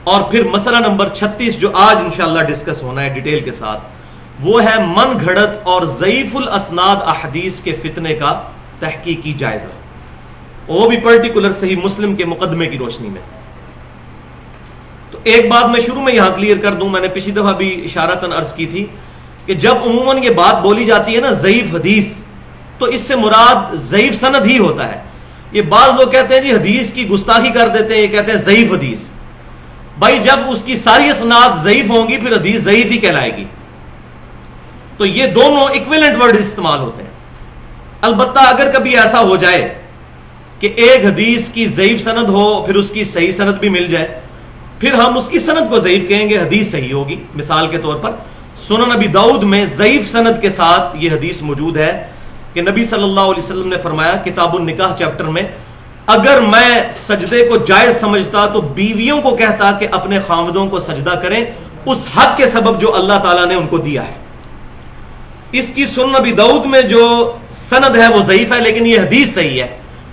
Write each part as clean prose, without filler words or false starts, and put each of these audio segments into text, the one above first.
اور پھر مسئلہ نمبر 36 جو آج انشاءاللہ ڈسکس ہونا ہے ڈیٹیل کے ساتھ، وہ ہے من گھڑت اور ضعیف الاسناد احادیث کے فتنے کا تحقیقی جائزہ، وہ بھی پرٹیکولر صحیح مسلم کے مقدمے کی روشنی میں۔ تو ایک بات میں شروع میں یہاں کلیئر کر دوں، میں نے پچھلی دفعہ بھی اشارتاً عرض کی تھی کہ جب عموماً یہ بات بولی جاتی ہے نا ضعیف حدیث، تو اس سے مراد ضعیف سند ہی ہوتا ہے۔ یہ بعض لوگ کہتے ہیں جی حدیث کی گستاخی کر دیتے ہیں، یہ کہتے ہیں ضعیف حدیث۔ بھائی جب اس کی ساری اسناد ضعیف ہوں گی پھر حدیث ضعیف ہی کہلائے گی۔ تو یہ دونوں ایکویلنٹ ورڈ استعمال ہوتے ہیں۔ البتہ اگر کبھی ایسا ہو جائے کہ ایک حدیث کی ضعیف سند ہو پھر اس کی صحیح سند بھی مل جائے، پھر ہم اس کی سند کو ضعیف کہیں گے، حدیث صحیح ہوگی۔ مثال کے طور پر سنن نبی داؤد میں ضعیف سند کے ساتھ یہ حدیث موجود ہے کہ نبی صلی اللہ علیہ وسلم نے فرمایا کتاب النکاح چیپٹر میں، اگر میں سجدے کو جائز سمجھتا تو بیویوں کو کہتا کہ اپنے خاوندوں کو سجدہ کریں اس حق کے سبب جو اللہ تعالیٰ نے ان کو دیا ہے۔ اس کی سنن نبی داؤد میں جو سند ہے وہ ضعیف ہے، لیکن یہ حدیث صحیح ہے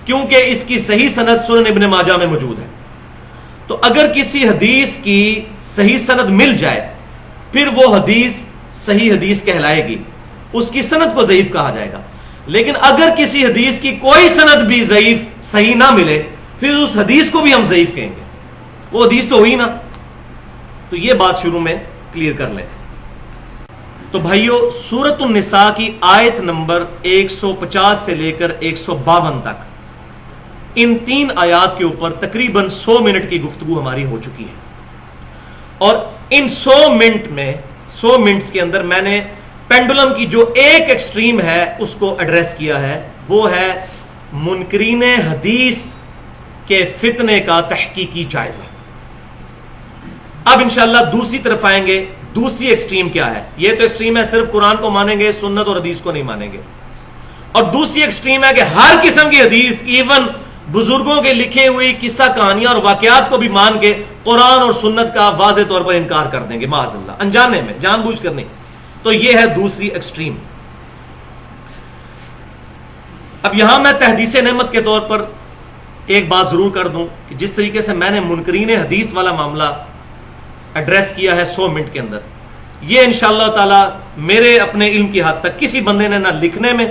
کیونکہ اس کی صحیح سند سنن ابن ماجہ میں موجود ہے۔ تو اگر کسی حدیث کی صحیح سند مل جائے پھر وہ حدیث صحیح حدیث کہلائے گی، اس کی سند کو ضعیف کہا جائے گا۔ لیکن اگر کسی حدیث کی کوئی سند بھی ضعیف صحیح نہ ملے پھر اس حدیث کو بھی ہم ضعیف کہیں گے، وہ حدیث تو ہوئی نا۔ تو یہ بات شروع میں کلیئر کر لیں۔ تو بھائیو سورۃ النساء کی آیت نمبر 150 سے لے کر 152 تک ان 3 آیات کے اوپر تقریباً 100 منٹ کی گفتگو ہماری ہو چکی ہے، اور ان 100 منٹس کے اندر میں نے پینڈولم کی جو ایک ایکسٹریم ہے اس کو ایڈریس کیا ہے، وہ ہے منکرین حدیث کے فتنے کا تحقیقی جائزہ۔ اب انشاءاللہ دوسری طرف آئیں گے، دوسری ایکسٹریم کیا ہے؟ یہ تو ایکسٹریم ہے صرف قرآن کو مانیں گے، سنت اور حدیث کو نہیں مانیں گے، اور دوسری ایکسٹریم ہے کہ ہر قسم کی حدیث، ایون بزرگوں کے لکھے ہوئی قصہ کہانیاں اور واقعات کو بھی مان کے قرآن اور سنت کا واضح طور پر انکار کر دیں گے، معاذ اللہ، انجانے میں، جان بوجھ کر نہیں۔ تو یہ ہے دوسری ایکسٹریم۔ اب یہاں میں تحدیث نعمت کے طور پر ایک بات ضرور کر دوں کہ جس طریقے سے میں نے منکرین حدیث والا معاملہ ایڈریس کیا ہے 100 منٹ کے اندر، یہ انشاءاللہ تعالی میرے اپنے علم کی حد تک کسی بندے نے نہ لکھنے میں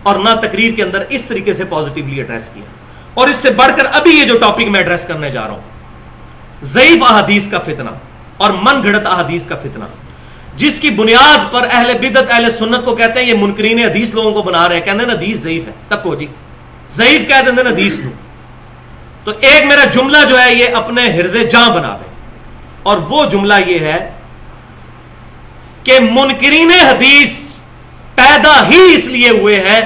اور نہ تقریر کے اندر اس طریقے سے پازیٹیولی ایڈریس کیا۔ اور اس سے بڑھ کر ابھی یہ جو ٹاپک میں ایڈریس کرنے جا رہا ہوں، ضعیف احادیث کا فتنہ اور من گھڑت احادیث کا فتنہ، جس کی بنیاد پر اہل بدعت اہل سنت کو کہتے ہیں یہ منکرین حدیث لوگوں کو بنا رہے ہیں، کہتے ہیں حدیث ضعیف ہے، تکو جی ضعیف کہہ دیں حدیث نو۔ تو ایک میرا جملہ جو ہے یہ اپنے حرز جاں بنا دیں، اور وہ جملہ یہ ہے کہ منکرین حدیث پیدا ہی اس لیے ہوئے ہیں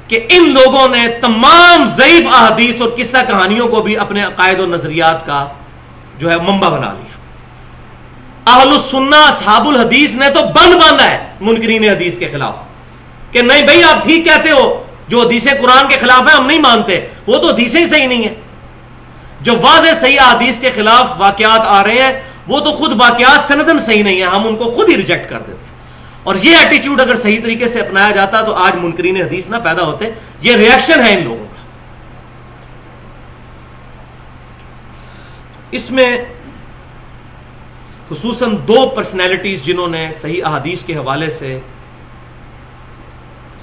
کہ ان لوگوں نے تمام ضعیف احادیث اور قصہ کہانیوں کو بھی اپنے عقائد و نظریات کا جو ہے منبع بنا لیا۔ اہل السنہ اصحاب الحدیث نے تو بند باندھا ہے منکرین حدیث کے خلاف کہ نہیں بھائی آپ ٹھیک کہتے ہو، جو حدیث قرآن کے خلاف ہے ہم نہیں مانتے، وہ تو حدیثیں ہی صحیح نہیں ہیں۔ جو واضح صحیح احادیث کے خلاف واقعات آ رہے ہیں وہ تو خود واقعات سندن صحیح نہیں ہیں، ہم ان کو خود ہی ریجیکٹ کر دیتے ہیں۔ اور یہ ایٹیچیوڈ اگر صحیح طریقے سے اپنایا جاتا تو آج منکرین حدیث نہ پیدا ہوتے۔ یہ ریئیکشن ہے ان لوگوں کا۔ اس میں خصوصاً 2 پرسنالٹیز جنہوں نے صحیح احادیث کے حوالے سے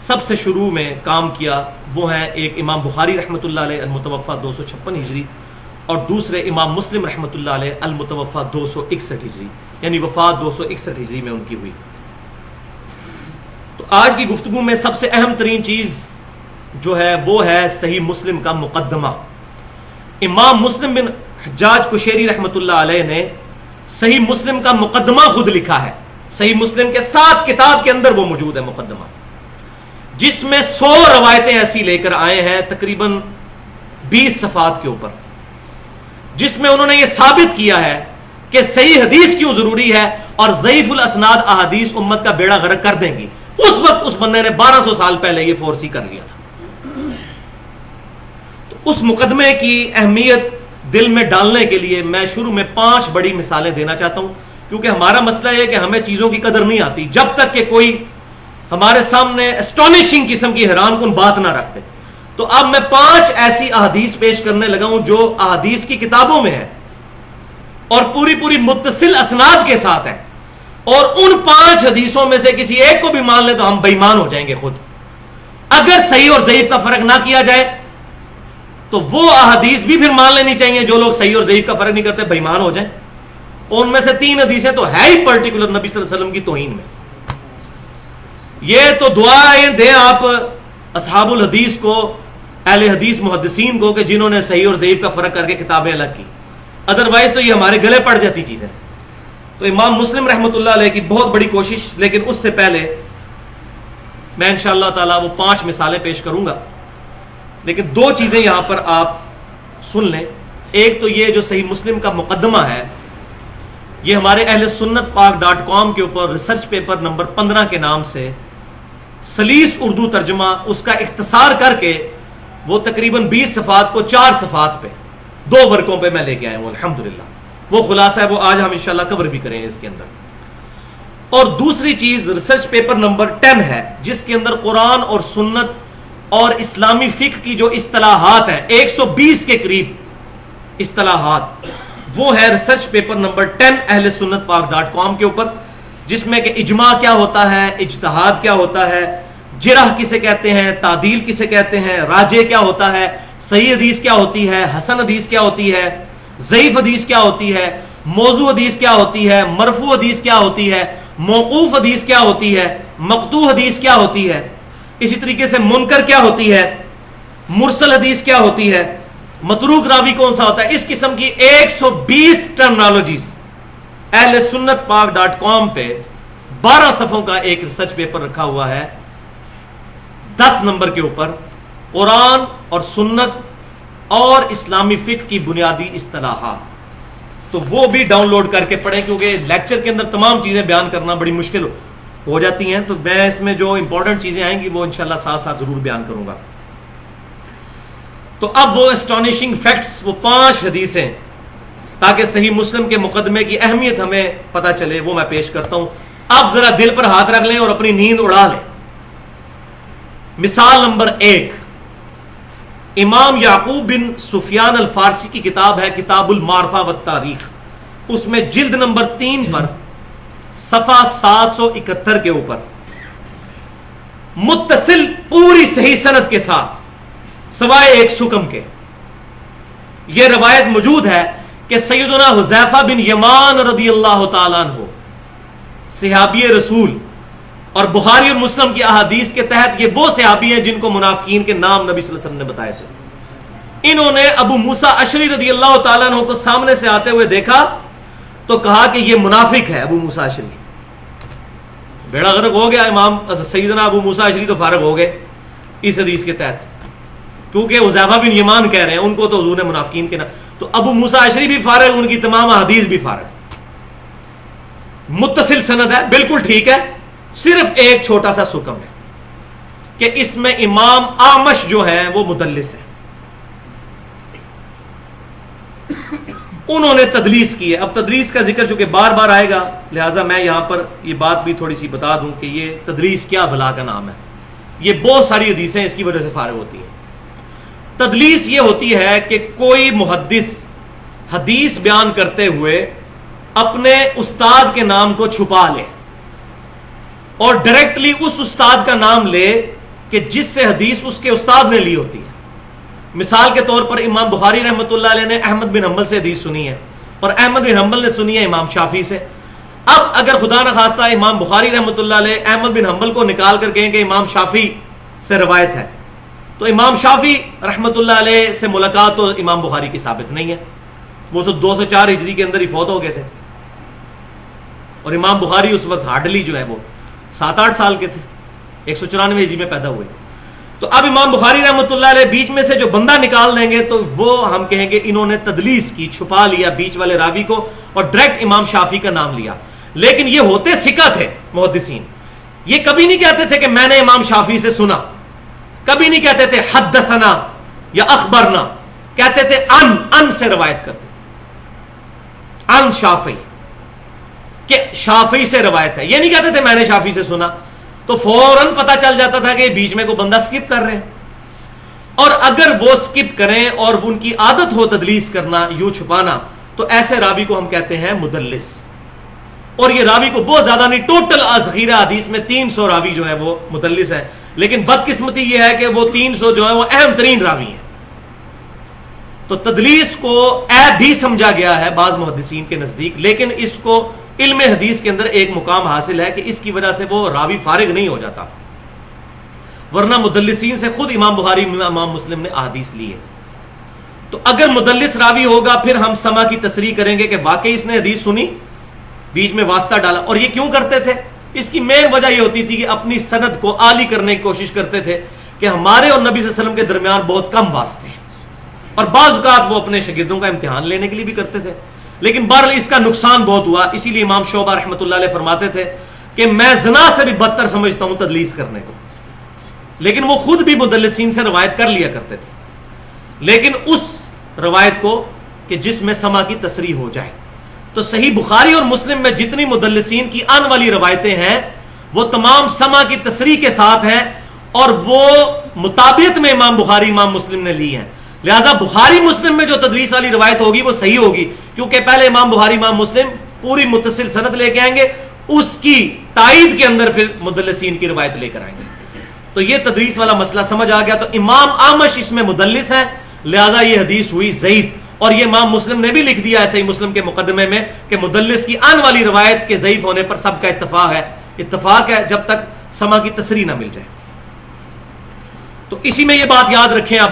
سب سے شروع میں کام کیا، وہ ہیں ایک امام بخاری رحمۃ اللہ علیہ المتوفى 256 ہجری، اور دوسرے امام مسلم رحمۃ اللہ علیہ المتوفى 261 ہجری، یعنی وفات 261 ہجری میں ان کی ہوئی۔ تو آج کی گفتگو میں سب سے اہم ترین چیز جو ہے وہ ہے صحیح مسلم کا مقدمہ۔ امام مسلم بن حجاج قشیری رحمۃ اللہ علیہ نے صحیح مسلم کا مقدمہ خود لکھا ہے، صحیح مسلم کے 7 کتاب کے اندر وہ موجود ہے مقدمہ، جس میں 100 روایتیں ایسی لے کر آئے ہیں تقریباً 20 صفحات کے اوپر، جس میں انہوں نے یہ ثابت کیا ہے کہ صحیح حدیث کیوں ضروری ہے اور ضعیف الاسناد احادیث امت کا بیڑا غرق کر دیں گی۔ اس وقت اس بندے نے 1200 سال پہلے یہ فورسی کر لیا تھا۔ تو اس مقدمے کی اہمیت دل میں ڈالنے کے لیے میں شروع میں 5 بڑی مثالیں دینا چاہتا ہوں، کیونکہ ہمارا مسئلہ یہ ہے کہ ہمیں چیزوں کی قدر نہیں آتی جب تک کہ کوئی ہمارے سامنے اسٹونشنگ قسم کی حیران کن بات نہ رکھتے۔ تو اب میں 5 ایسی احادیث پیش کرنے لگا ہوں جو احادیث کی کتابوں میں ہے اور پوری پوری متصل اسناد کے ساتھ ہے، اور ان 5 حدیثوں میں سے کسی ایک کو بھی مان لے تو ہم بے ایمان ہو جائیں گے خود. اگر صحیح اور ضعیف کا فرق نہ کیا جائے تو وہ احادیث بھی پھر مان لینی چاہیے. جو لوگ صحیح اور ضعیف کا فرق نہیں کرتے بے ایمان ہو جائیں. اور ان میں سے 3 حدیثیں تو ہے ہی پرٹیکولر نبی صلی اللہ علیہ وسلم کی توہین میں. یہ تو دعائیں دیں آپ اصحاب الحدیث کو، اہل حدیث محدثین کو، کہ جنہوں نے صحیح اور ضعیف کا فرق کر کے کتابیں الگ کی. ادروائز تو یہ ہمارے گلے پڑ جاتی چیزیں. تو امام مسلم رحمۃ اللہ علیہ کی بہت بڑی کوشش، لیکن اس سے پہلے میں انشاءاللہ تعالی وہ 5 مثالیں پیش کروں گا. لیکن 2 چیزیں یہاں پر آپ سن لیں. ایک تو یہ جو صحیح مسلم کا مقدمہ ہے، یہ ہمارے اہل سنت پاک .com کے اوپر ریسرچ پیپر نمبر 15 کے نام سے سلیس اردو ترجمہ، اس کا اختصار کر کے وہ تقریباً 20 صفحات کو 4 صفحات پہ 2 ورقوں پہ میں لے کے آیا ہوں الحمدللہ. وہ خلاصہ ہے، وہ آج ہم انشاءاللہ کور بھی کریں اس کے اندر. اور دوسری چیز ریسرچ پیپر نمبر 10 ہے، جس کے اندر قرآن اور سنت اور اسلامی فقہ کی جو اصطلاحات ہیں، 120 کے قریب اصطلاحات، وہ ہے ریسرچ پیپر نمبر 10 اہل سنت پاک .com کے اوپر، جس میں کہ اجماع کیا ہوتا ہے، اجتہاد کیا ہوتا ہے، جرح کسے کہتے ہیں، تعدیل کسے کہتے ہیں، راجع کیا ہوتا ہے، صحیح حدیث کیا ہوتی ہے، حسن حدیث کیا ہوتی ہے، ضعیف حدیث کیا ہوتی ہے، موضوع حدیث کیا ہوتی ہے، مرفوع حدیث کیا ہوتی ہے، موقوف حدیث کیا ہوتی ہے، مقطوع حدیث کیا ہوتی ہے، اسی طریقے سے منکر کیا ہوتی ہے، مرسل حدیث کیا ہوتی ہے، متروک راوی کون سا ہوتا ہے. اس قسم کی 120 ٹرمنالوجیز اہل سنت پاک .com پہ 12 صفحوں کا ایک ریسرچ پیپر رکھا ہوا ہے 10 نمبر کے اوپر، قرآن اور سنت اور اسلامی فقہ کی بنیادی اصطلاحات. تو وہ بھی ڈاؤن لوڈ کر کے پڑھیں، کیونکہ لیکچر کے اندر تمام چیزیں بیان کرنا بڑی مشکل ہو جاتی ہیں. تو میں اس میں جو امپورٹنٹ چیزیں آئیں گی وہ انشاءاللہ ساتھ ساتھ ضرور بیان کروں گا. تو اب وہ اسٹانشنگ فیکٹس، وہ 5 حدیثیں، تاکہ صحیح مسلم کے مقدمے کی اہمیت ہمیں پتہ چلے، وہ میں پیش کرتا ہوں. اب ذرا دل پر ہاتھ رکھ لیں اور اپنی نیند اڑا لیں. مثال نمبر 1، امام یعقوب بن سفیان الفارسی کی کتاب ہے کتاب المعرفہ والتاریخ. اس میں جلد نمبر 3 پر صفحہ 771 کے اوپر متصل پوری صحیح سند کے ساتھ سوائے ایک سکم کے یہ روایت موجود ہے کہ سیدنا حذیفہ بن یمان رضی اللہ تعالیٰ عنہ، صحابی رسول، اور بخاری اور مسلم کی احادیث کے تحت یہ وہ صحابی ہیں جن کو منافقین کے نام نبی صلی اللہ علیہ وسلم نے بتائے تھے. انہوں نے ابو موسیٰ اشعری رضی اللہ تعالیٰ عنہ کو سامنے سے آتے ہوئے دیکھا تو کہا کہ یہ منافق ہے ابو موسیٰ اشعری. بیڑا غرق ہو گیا. امام سیدنا ابو موسیٰ اشعری تو فارغ ہو گئے اس حدیث کے تحت، کیونکہ حذیفہ بن یمان کہہ رہے ہیں، ان کو تو حضور نے منافقین کے نام. تو ابو موسیٰ اشعری بھی فارغ، ان کی تمام احادیث بھی فارغ. متصل سند ہے، بالکل ٹھیک ہے. صرف ایک چھوٹا سا سکم ہے کہ اس میں امام اعمش جو ہیں وہ مدلس ہیں، انہوں نے تدلیس کی ہے. اب تدلیس کا ذکر چونکہ بار بار آئے گا، لہٰذا میں یہاں پر یہ بات بھی تھوڑی سی بتا دوں کہ یہ تدلیس کیا بلا کا نام ہے. یہ بہت ساری حدیثیں اس کی وجہ سے فارغ ہوتی ہیں. تدلیس یہ ہوتی ہے کہ کوئی محدث حدیث بیان کرتے ہوئے اپنے استاد کے نام کو چھپا لے اور ڈائریکٹلی اس استاد کا نام لے کہ جس سے حدیث اس کے استاد نے لی ہوتی ہے. مثال کے طور پر امام بخاری رحمۃ اللہ علیہ نے احمد بن حنبل سے حدیث سنی ہے اور احمد بن حنبل نے سنی ہے امام شافعی سے. اب اگر خدا نخواستہ امام بخاری رحمۃ اللہ علیہ احمد بن حنبل کو نکال کر کہیں کہ امام شافعی سے روایت ہے، تو امام شافعی رحمۃ اللہ علیہ سے ملاقات تو امام بخاری کی ثابت نہیں ہے. وہ 204 ہجری کے اندر ہی فوت ہو گئے تھے اور امام بخاری اس وقت ہارڈلی جو ہے وہ 7-8 سال کے تھے، 194 ہجری میں پیدا ہوئے. تو اب امام بخاری رحمۃ اللہ علیہ بیچ میں سے جو بندہ نکال دیں گے تو وہ ہم کہیں گے انہوں نے تدلیس کی، چھپا لیا بیچ والے راوی کو اور ڈائریکٹ امام شافعی کا نام لیا. لیکن یہ ہوتے ثقہ تھے محدثین. یہ کبھی نہیں کہتے تھے کہ میں نے امام شافعی سے سنا، کبھی نہیں کہتے تھے حدثنا یا اخبرنا، کہتے تھے ان سے روایت کرتے تھے، ان شافعی، کہ شافعی سے روایت ہے. یہ نہیں کہتے تھے میں نے شافعی سے سنا، تو فوراً پتا چل جاتا تھا کہ بیچ میں کوئی بندہ سکپ کر رہے ہیں. اور اگر وہ سکپ کریں اور ان کی عادت ہو تدلیس کرنا، یوں چھپانا، تو ایسے راوی کو ہم کہتے ہیں مدلس. اور یہ راوی کو بہت زیادہ نہیں، ٹوٹل ذخیرہ حدیث میں 300 راوی جو ہے وہ مدلس ہیں، لیکن بدقسمتی یہ ہے کہ وہ 300 جو ہے وہ اہم ترین راوی ہیں. تو تدلیس کو عیب بھی سمجھا گیا ہے بعض محدثین کے نزدیک، لیکن اس کو علم حدیث کے اندر ایک مقام حاصل ہے کہ اس کی وجہ سے وہ راوی فارغ نہیں ہو جاتا، ورنہ مدلسین سے خود امام بخاری امام مسلم نے احادیث لی ہے. تو اگر مدلس راوی ہوگا پھر ہم سما کی تصریح کریں گے کہ واقعی اس نے حدیث سنی، بیچ میں واسطہ ڈالا. اور یہ کیوں کرتے تھے؟ اس کی مین وجہ یہ ہوتی تھی کہ اپنی سند کو عالی کرنے کی کوشش کرتے تھے کہ ہمارے اور نبی صلی اللہ علیہ وسلم کے درمیان بہت کم واسطے ہیں، اور بعض اوقات وہ اپنے شاگردوں کا امتحان لینے کے لیے بھی کرتے تھے. لیکن بہرحال اس کا نقصان بہت ہوا، اسی لیے امام شعبہ رحمۃ اللہ علیہ فرماتے تھے کہ میں زنا سے بھی بدتر سمجھتا ہوں تدلیس کرنے کو. لیکن وہ خود بھی مدلسین سے روایت کر لیا کرتے تھے، لیکن اس روایت کو کہ جس میں سما کی تصریح ہو جائے. تو صحیح بخاری اور مسلم میں جتنی مدلسین کی آن والی روایتیں ہیں وہ تمام سما کی تصریح کے ساتھ ہیں، اور وہ مطابقت میں امام بخاری امام مسلم نے لی ہیں. لہذا بخاری مسلم میں جو تدریس والی روایت ہوگی وہ صحیح ہوگی، کیونکہ پہلے امام بخاری امام مسلم پوری متصل سند لے کے آئیں گے، اس کی تائید کے اندر پھر مدلسین کی روایت لے کر آئیں گے. تو یہ تدریس والا مسئلہ سمجھ آ گیا. تو امام اعمش اس میں مدلس ہیں، لہذا یہ حدیث ہوئی ضعیف. اور یہ امام مسلم نے بھی لکھ دیا ہے صحیح مسلم کے مقدمے میں کہ مدلس کی آن والی روایت کے ضعیف ہونے پر سب کا اتفاق ہے جب تک سما کی تصریح نہ مل جائے. تو اسی میں یہ بات یاد رکھیں اب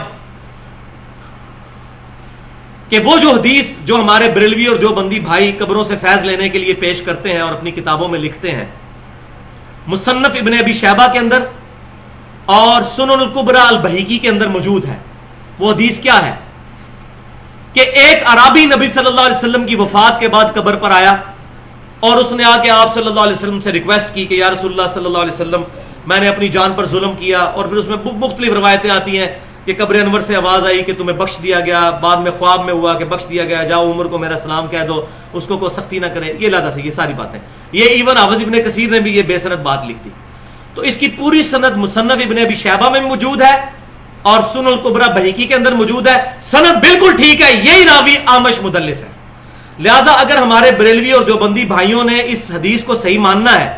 کہ وہ جو حدیث جو ہمارے بریلوی اور جو بندی بھائی قبروں سے فیض لینے کے لیے پیش کرتے ہیں اور اپنی کتابوں میں لکھتے ہیں، مصنف ابن ابی شیبہ کے اندر اور سنن الکبریٰ البہیقی کے اندر موجود ہے. وہ حدیث کیا ہے کہ ایک عرابی نبی صلی اللہ علیہ وسلم کی وفات کے بعد قبر پر آیا اور اس نے آ کے آپ صلی اللہ علیہ وسلم سے ریکویسٹ کی کہ یا رسول اللہ صلی اللہ علیہ وسلم میں نے اپنی جان پر ظلم کیا. اور پھر اس میں مختلف روایتیں آتی ہیں کہ قبر انور سے آواز آئی کہ تمہیں بخش دیا گیا، بعد میں خواب میں ہوا کہ بخش دیا گیا، جاؤ عمر کو میرا سلام کہہ دو، اس کو کوئی سختی نہ کرے. یہ لادا سے یہ ساری باتیں، یہ ایون حافظ ابن کثیر نے بھی یہ بے سند بات لکھ دی. تو اس کی پوری سند مصنف ابن ابی شیبہ میں موجود ہے اور سنن الکبریٰ بہیقی کے اندر موجود ہے. سند بالکل ٹھیک ہے، یہی راوی اعمش مدلس ہے. لہذا اگر ہمارے بریلوی اور دیوبندی بھائیوں نے اس حدیث کو صحیح ماننا ہے،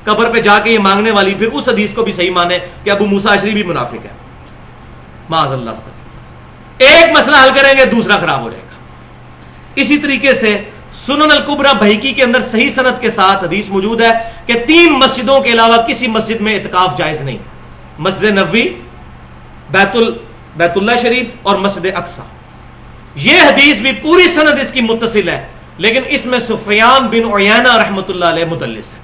قبر پہ جا کے یہ مانگنے والی، پھر اس حدیث کو بھی صحیح مانے کہ ابو موسیٰ اشعری بھی منافق ہے. معاذ اللہ استغفر. ایک مسئلہ حل کریں گے دوسرا خراب ہو جائے گا. اسی طریقے سے سنن الکبریٰ بہیقی کے اندر صحیح سند کے ساتھ حدیث موجود ہے کہ 3 مسجدوں کے علاوہ کسی مسجد میں اعتکاف جائز نہیں، مسجد نبوی، بیت اللہ شریف اور مسجد اقصی. یہ حدیث بھی پوری سند اس کی متصل ہے، لیکن اس میں سفیان بن عیینہ رحمۃ اللہ علیہ مدلس ہے،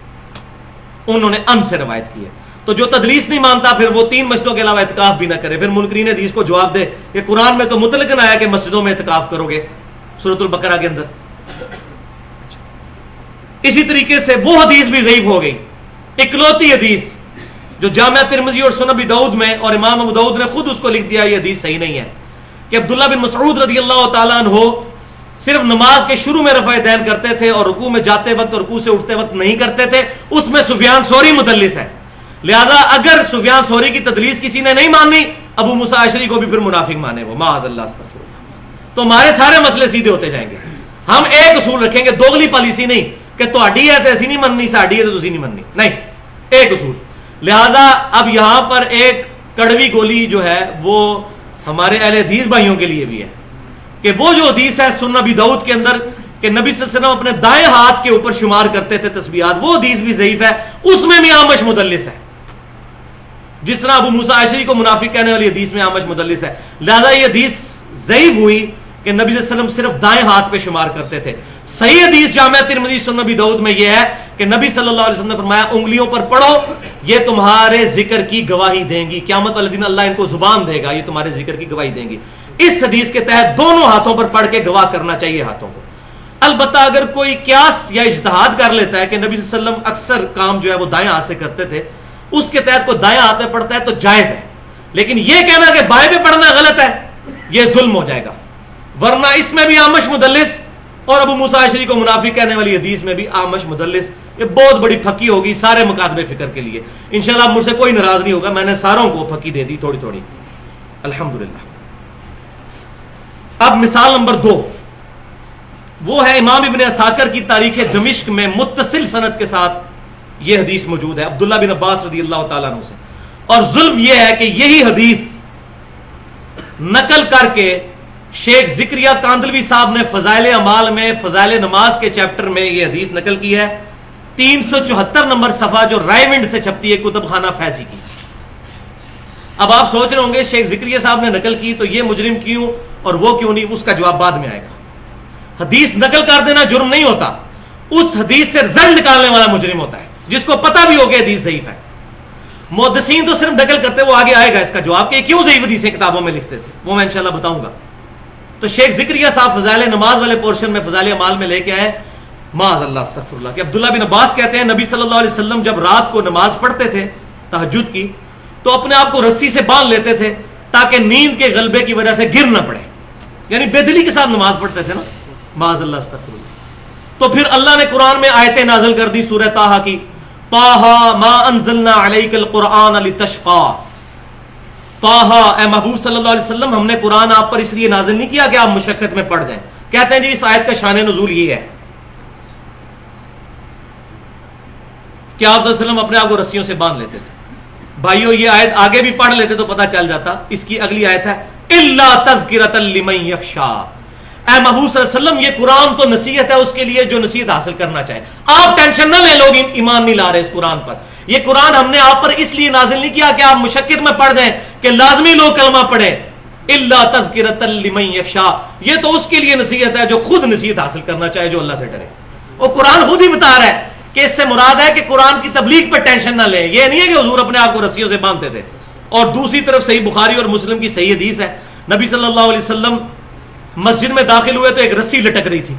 انہوں نے ان سے روایت کی ہے. تو جو تدلیس نہیں مانتا پھر وہ 3 مسجدوں کے علاوہ اعتکاف بھی نہ کرے. پھر منکرین حدیث کو جواب دے کہ قرآن میں تو مطلقاً آیا کہ مسجدوں میں اعتکاف کرو گے سورۃ البقرہ کے اندر. اسی طریقے سے وہ حدیث بھی ضعیف ہو گئی، اکلوتی حدیث جو جامعہ ترمذی اور سنن ابی داؤد میں، اور امام ابو داؤد نے خود اس کو لکھ دیا یہ حدیث صحیح نہیں ہے، کہ عبداللہ بن مسعود رضی اللہ تعالیٰ عنہ صرف نماز کے شروع میں رفع دین کرتے تھے اور رکوع میں جاتے وقت اور رکوع سے اٹھتے وقت نہیں کرتے تھے. اس میں سفیان ثوری مدلس ہے. لہذا اگر سفیان ثوری کی تدلیس کسی نے نہیں مانی، ابو موسیٰ اشعری کو بھی پھر منافق مانے وہ، معاذ اللہ استغفر اللہ. تو ہمارے سارے مسئلے سیدھے ہوتے جائیں گے. ہم ایک اصول رکھیں گے، دوگلی پالیسی نہیں کہ تہاڈی ہے تو ایسی نہیں مننی، ساڈی ہے تو تسی نہیں مننی، نہیں، ایک اصول. لہذا اب یہاں پر ایک کڑوی گولی جو ہے وہ ہمارے اہل حدیث بھائیوں کے لیے بھی ہے کہ وہ جو حدیث ہے سنن ابی داؤد کے اندر کہ نبی صلی اللہ علیہ وسلم اپنے دائیں ہاتھ کے اوپر شمار کرتے تھے تسبیحات، وہ حدیث بھی ضعیف ہے. اس میں بھی اعمش مدلس ہے، جس طرح ابو موسیٰ اشعری کو منافق کہنے والی حدیث میں اعمش مدلس ہے. لہذا یہ حدیث ضعیف ہوئی کہ نبی صلی اللہ علیہ وسلم صرف دائیں ہاتھ پہ شمار کرتے تھے. صحیح حدیث جامعہ ترمذی سنن ابی داؤد میں یہ ہے کہ نبی صلی اللہ علیہ وسلم نے فرمایا انگلیوں پر پڑھو، یہ تمہارے ذکر کی گواہی دیں گی، قیامت والے دن اللہ ان کو زبان دے گا، یہ تمہارے ذکر کی گواہی دیں گی. اس حدیث کے تحت دونوں ہاتھوں پر پڑھ کے گواہ کرنا چاہیے ہاتھوں کو. البتہ اگر کوئی قیاس یا اجتہاد کر لیتا ہے کہ نبی صلی اللہ علیہ وسلم اکثر کام جو ہے وہ دائیں ہاتھ سے کرتے تھے، اس کے تحت کوئی دائیں ہاتھ میں پڑھتا ہے تو جائز ہے. لیکن یہ کہنا کہ بائیں پہ پڑھنا غلط ہے، یہ ظلم ہو جائے گا. ورنہ اس میں بھی اعمش مدلس اور ابو موسیٰ اشعری کو منافق کہنے والی حدیث میں بھی اعمش مدلس. یہ بہت بڑی پھکی ہوگی سارے مکاتبے فکر کے لیے. انشاءاللہ مجھ سے کوئی ناراض نہیں ہوگا، میں نے ساروں کو پھکی دے دی تھوڑی تھوڑی الحمدللہ. اب مثال نمبر 2، وہ ہے امام ابن عساکر کی تاریخ دمشق میں متصل سند کے ساتھ یہ حدیث موجود ہے عبداللہ بن عباس رضی اللہ تعالیٰ عنہ سے. اور ظلم یہ ہے کہ یہی حدیث نقل کر کے شیخ زکریا کاندلوی صاحب نے فضائل اعمال میں فضائل نماز کے چیپٹر میں یہ حدیث نقل کی ہے 374 نمبر صفحہ جو رائے ونڈ سے چھپتی ہے کتب خانہ فیضی کی. اب آپ سوچ رہے ہوں گے شیخ زکریا صاحب نے نقل کی تو یہ مجرم کیوں اور وہ کیوں نہیں, اس کا جواب بعد میں آئے گا. حدیث نقل کر دینا جرم نہیں ہوتا, اس حدیث سے رزلٹ نکالنے والا مجرم ہوتا ہے جس کو پتا بھی ہو کہ حدیث ضعیف ہے. محدثین تو صرف نقل کرتے, وہ آگے آئے گا اس کا جواب کہ کیوں ضعیف حدیثیں کتابوں میں لکھتے تھے, وہ میں انشاءاللہ بتاؤں گا. تو شیخ زکریا صاحب فضائل نماز والے پورشن میں فضائل اعمال میں لے کے آئے معاذ اللہ استغفر اللہ کہ عبداللہ بن عباس کہتے ہیں نبی صلی اللہ علیہ وسلم جب رات کو نماز پڑھتے تھے تہجد کی تو اپنے آپ کو رسی سے باندھ لیتے تھے تاکہ نیند کے غلبے کی وجہ سے گر نہ پڑے, یعنی بے دلی کے ساتھ نماز پڑھتے تھے نا, معاذ اللہ استغفر اللہ. تو پھر اللہ نے قرآن میں آیتیں نازل کر دی سورہ طٰہٰ کی, طٰہٰ ما انزلنا علیک القرآن لتشقی, طٰہٰ اے محبوب صلی اللہ علیہ وسلم ہم نے قرآن آپ پر اس لیے نازل نہیں کیا کہ آپ مشقت میں پڑ جائیں. کہتے ہیں جی اس آیت کا شان نزول یہ ہے کہ آپ صلی اللہ علیہ وسلم اپنے آپ کو رسیوں سے باندھ لیتے تھے. بھائیو یہ آیت آگے بھی پڑھ لیتے تو پتہ چل جاتا. اس کی اگلی آیت ہے الا تذکرۃ لمن یخشی, اے محبوب صلی اللہ علیہ وسلم یہ قرآن تو نصیحت ہے اس کے لیے جو نصیحت حاصل کرنا چاہے. آپ ٹینشن نہ لیں, لوگ ایمان نہیں لا رہے اس قرآن پر. یہ قرآن ہم نے آپ پر اس لیے نازل نہیں کیا کہ آپ مشقت میں پڑھ جائیں کہ لازمی لوگ کلمہ پڑھیں. الا تذکرۃ لمن یخشی, یہ تو اس کے لیے نصیحت ہے جو خود نصیحت حاصل کرنا چاہے, جو اللہ سے ڈرے. اور قرآن خود ہی بتا رہا ہے کہ اس سے مراد ہے کہ قرآن کی تبلیغ پر ٹینشن نہ لیں. یہ نہیں ہے کہ حضور اپنے آپ کو رسیوں سے باندھتے تھے. اور دوسری طرف صحیح بخاری اور مسلم کی صحیح حدیث ہے, نبی صلی اللہ علیہ وسلم مسجد میں داخل ہوئے تو ایک رسی لٹک رہی تھی.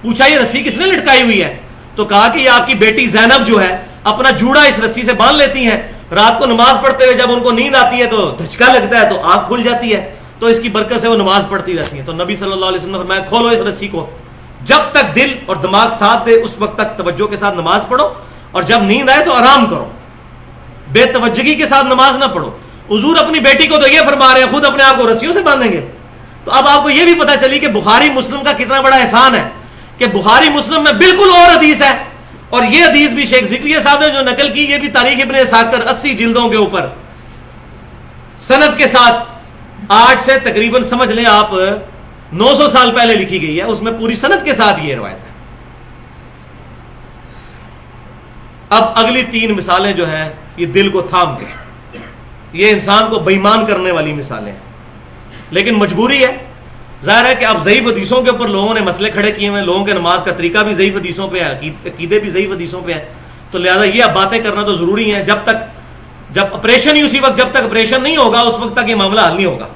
پوچھا یہ رسی کس نے لٹکائی ہوئی ہے؟ تو کہا کہ یہ آپ کی بیٹی زینب جو ہے اپنا جوڑا اس رسی سے باندھ لیتی ہیں, رات کو نماز پڑھتے ہوئے جب ان کو نیند آتی ہے تو دھچکا لگتا ہے تو آنکھ کھل جاتی ہے, تو اس کی برکت سے وہ نماز پڑھتی رہتی ہیں. تو نبی صلی اللہ علیہ وسلم نے فرمایا کھولو اس رسی کو, جب تک دل اور دماغ ساتھ دے اس وقت تک توجہ کے ساتھ نماز پڑھو, اور جب نیند آئے تو آرام کرو, بے توجہی کے ساتھ نماز نہ پڑھو. حضور اپنی بیٹی کو تو یہ فرما رہے ہیں خود اپنے آپ کو رسیوں سے باندھیں گے. تو اب آپ کو یہ بھی پتہ چلی کہ بخاری مسلم کا کتنا بڑا احسان ہے کہ بخاری مسلم میں بالکل اور حدیث ہے, اور یہ حدیث بھی شیخ زکریا صاحب نے جو نقل کی یہ بھی تاریخ ابن عساکر 80 جلدوں کے اوپر سند کے ساتھ, آج سے تقریباً سمجھ لیں آپ 900 سال پہلے لکھی گئی ہے, اس میں پوری سند کے ساتھ یہ روایت ہے. اب اگلی 3 مثالیں جو ہیں یہ دل کو تھام کے, یہ انسان کو بےایمان کرنے والی مثالیں ہیں, لیکن مجبوری ہے. ظاہر ہے کہ اب ضعیف حدیثوں کے اوپر لوگوں نے مسئلے کھڑے کیے ہیں, لوگوں کے نماز کا طریقہ بھی ضعیف حدیثوں پہ ہے, عقیدے بھی ضعیف حدیثوں پہ ہے, تو لہذا یہ اب باتیں کرنا تو ضروری ہے. جب آپریشن ہی اسی وقت, جب تک آپریشن نہیں ہوگا اس وقت تک یہ معاملہ حل نہیں ہوگا.